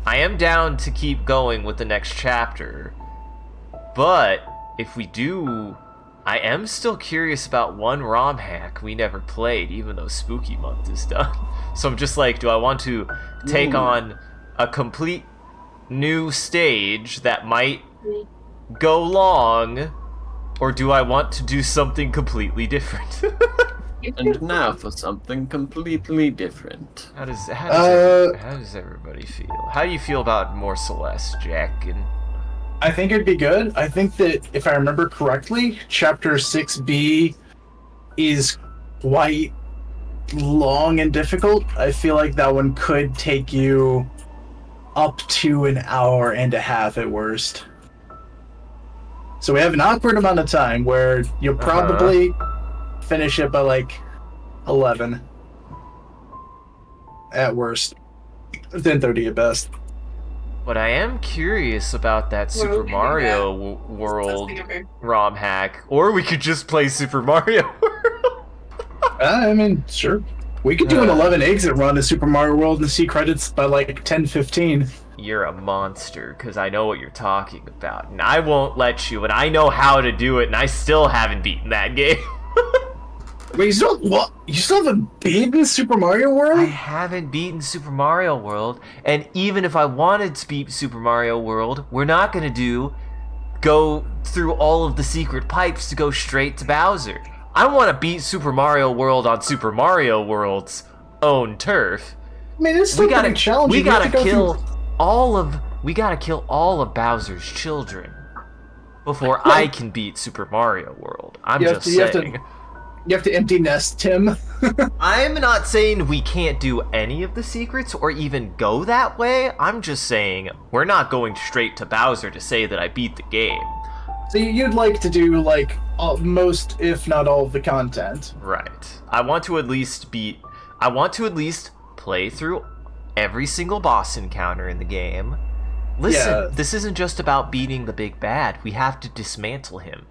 I am down to keep going with the next chapter, but if we do, I am still curious about one ROM hack we never played, even though Spooky Month is done. So I'm just like, do I want to take on a complete new stage that might go long, or do I want to do something completely different? And now for something completely different. How does everybody feel? How do you feel about more Celeste, Jack? And I think it'd be good. I think that if I remember correctly, Chapter 6B is quite long and difficult. I feel like that one could take you up to an hour and a half at worst. So we have an awkward amount of time where you'll probably finish it by like 11 at worst, 10:30 at best. But I am curious about that Super Mario World ROM hack, or we could just play Super Mario World. I mean, sure. We could do an 11 exit run to Super Mario World and see credits by like 10:15. You're a monster, because I know what you're talking about, and I won't let you, and I know how to do it, and I still haven't beaten that game. Wait, you still haven't beaten Super Mario World? I haven't beaten Super Mario World, and even if I wanted to beat Super Mario World, we're not gonna go through all of the secret pipes to go straight to Bowser. I want to beat Super Mario World on Super Mario World's own turf. I mean, it's still pretty challenging. We gotta kill all of Bowser's children before I can beat Super Mario World. I'm just saying. You have to empty nest Tim. I'm not saying we can't do any of the secrets or even go that way. I'm just saying we're not going straight to Bowser to say that I beat the game. So you'd like to do like most, if not all, of the content. Right. I want to at least play through every single boss encounter in the game. Listen, This isn't just about beating the big bad. We have to dismantle him.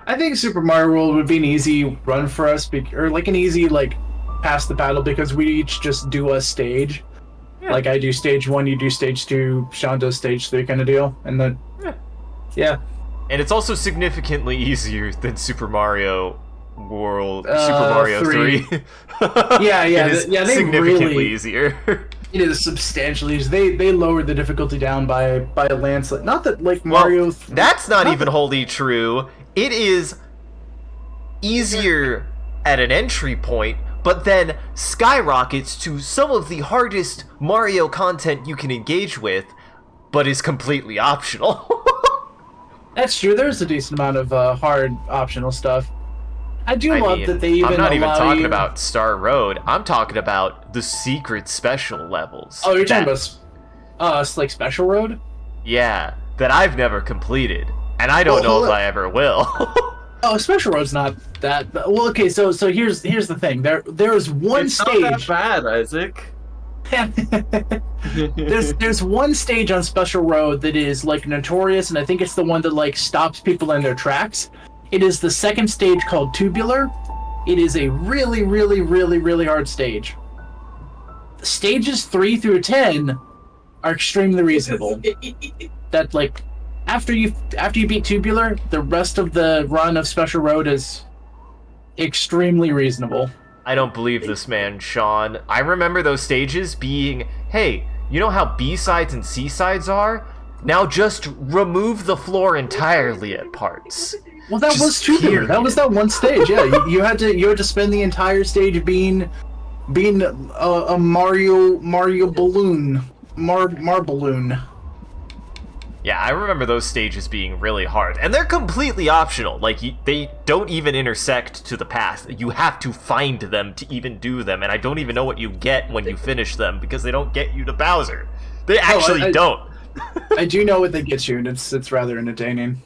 I think Super Mario World would be an easy run for us, or like an easy pass the battle, because we each just do a stage. Yeah. Like I do stage 1, you do stage 2, Sean does stage 3 kind of deal, and then yeah. And it's also significantly easier than Super Mario World, Super Mario 3. yeah, it is they significantly really, easier. It is substantially easier. They lowered the difficulty down by a landslide. Not that Mario. That's not even wholly true. It is easier at an entry point, but then skyrockets to some of the hardest Mario content you can engage with, but is completely optional. That's true. There's a decent amount of hard optional stuff. I love that they even. I'm not even talking about Star Road. I'm talking about the secret special levels. Oh, you're talking about like Special Road? Yeah, that I've never completed. And I don't know if I ever will. Oh, Special Road's not that. Well, okay, so here's the thing. There is one stage. It's not that bad, Isaac. There's one stage on Special Road that is like notorious, and I think it's the one that like stops people in their tracks. It is the second stage called Tubular. It is a really, really, really, really hard stage. Stages 3 through 10 are extremely reasonable. That like after you beat Tubular, the rest of the run of Special Road is extremely reasonable. I don't believe this man, Sean. I remember those stages being, hey, you know how B-sides and C-sides are? Now just remove the floor entirely at parts. Well, that was Tubular. That was that one stage. Yeah, you had to spend the entire stage being a Mario balloon, balloon. Yeah, I remember those stages being really hard, and they're completely optional. Like, they don't even intersect to the path. You have to find them to even do them, and I don't even know what you get when you finish them, because they don't get you to Bowser. They actually don't. I do know what they get you, and it's rather entertaining.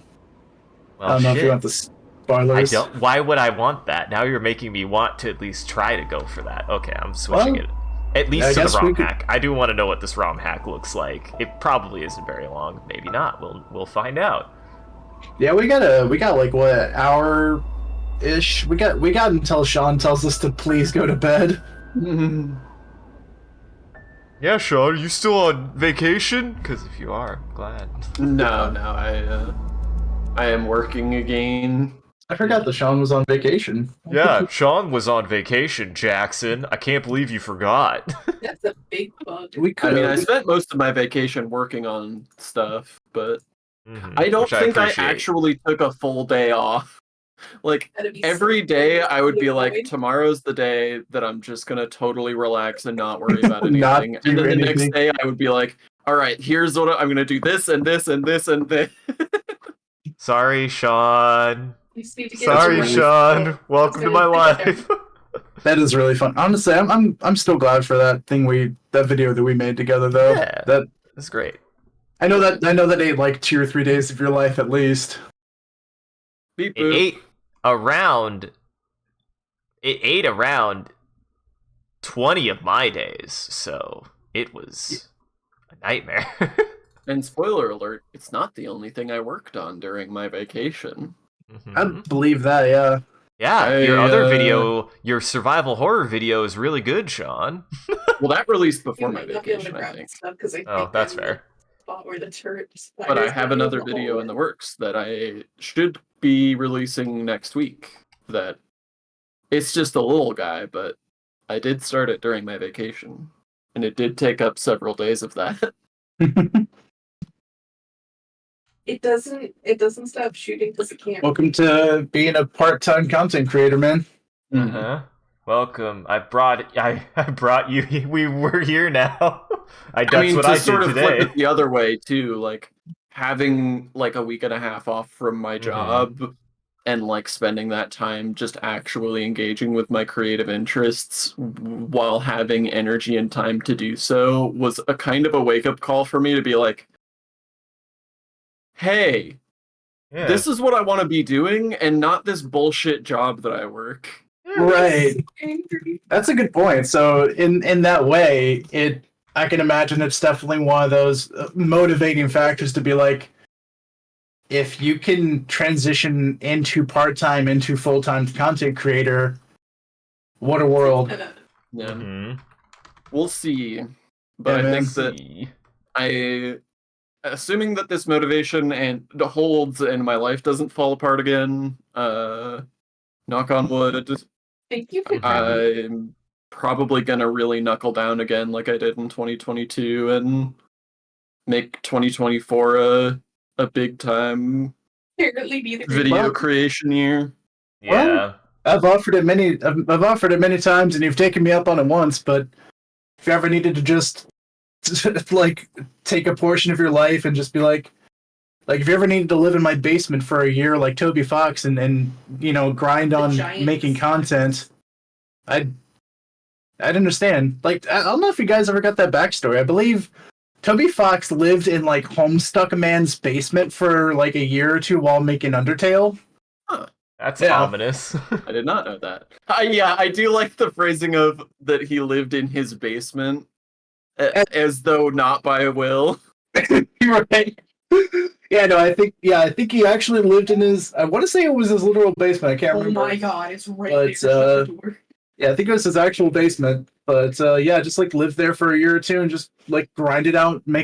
Well, I don't know if you want the spoilers. Why would I want that? Now you're making me want to at least try to go for that. Okay, I'm switching it. At least to the ROM hack. I do want to know what this ROM hack looks like. It probably isn't very long. Maybe not. We'll find out. Yeah, we got like what, hour ish. We got until Sean tells us to please go to bed. Yeah, Sean, are you still on vacation? Because if you are, I'm glad. No, I am working again. I forgot that Sean was on vacation. Yeah, Sean was on vacation, Jackson. I can't believe you forgot. That's a big bug. I spent most of my vacation working on stuff, but I don't think I actually took a full day off. Like, every day I would be like, tomorrow's the day that I'm just gonna totally relax and not worry about anything. And then the next day I would be like, alright, here's what I'm gonna do, this and this and this and this. Sorry, Sean. Sorry, Sean. Welcome to my life. That is really fun. Honestly, I'm still glad for that video that we made together, though. Yeah, that's great. I know that ate like 2 or 3 days of your life at least. It ate around 20 of my days, so it was a nightmare. And spoiler alert, it's not the only thing I worked on during my vacation. I believe that, yeah. Yeah, your other video, your survival horror video is really good, Sean. Well, that released before my vacation, I think. Oh, that's fair. But I have another video in the works that I should be releasing next week. That it's just a little guy, but I did start it during my vacation. And it did take up several days of that. It doesn't stop shooting because it can't. Welcome to being a part-time content creator, man. Uh-huh. Welcome. I brought you. We were here now. That's what I did sort of today. flip it the other way too, like having like a week and a half off from my job and like spending that time just actually engaging with my creative interests while having energy and time to do so was a kind of a wake-up call for me to be like, hey, this is what I want to be doing and not this bullshit job that I work. Right. That's a good point. So in that way, I can imagine it's definitely one of those motivating factors to be like, if you can transition into part-time, into full-time content creator, what a world. Yeah. Mm-hmm. We'll see. But I think that assuming that this motivation holds and my life doesn't fall apart again, knock on wood, Thank you for I'm probably gonna really knuckle down again like I did in 2022 and make 2024 a big time video creation year. Yeah. Well, I've offered it many times and you've taken me up on it once, but if you ever needed to just like take a portion of your life and just be like if you ever needed to live in my basement for a year like Toby Fox and grind on making content, I'd understand. Like, I don't know if you guys ever got that backstory. I believe Toby Fox lived in like Homestuck-A-Man's basement for like a year or two while making Undertale. Huh. That's ominous. I did not know that. I do like the phrasing of that he lived in his basement. As though not by will. Right. Yeah, no, I think he actually lived in his. I want to say it was his literal basement. I can't Oh remember. my god, it's right But, there. Shut the door. Yeah, I think it was his actual basement. But yeah, just like lived there for a year or two and just like grind it out, make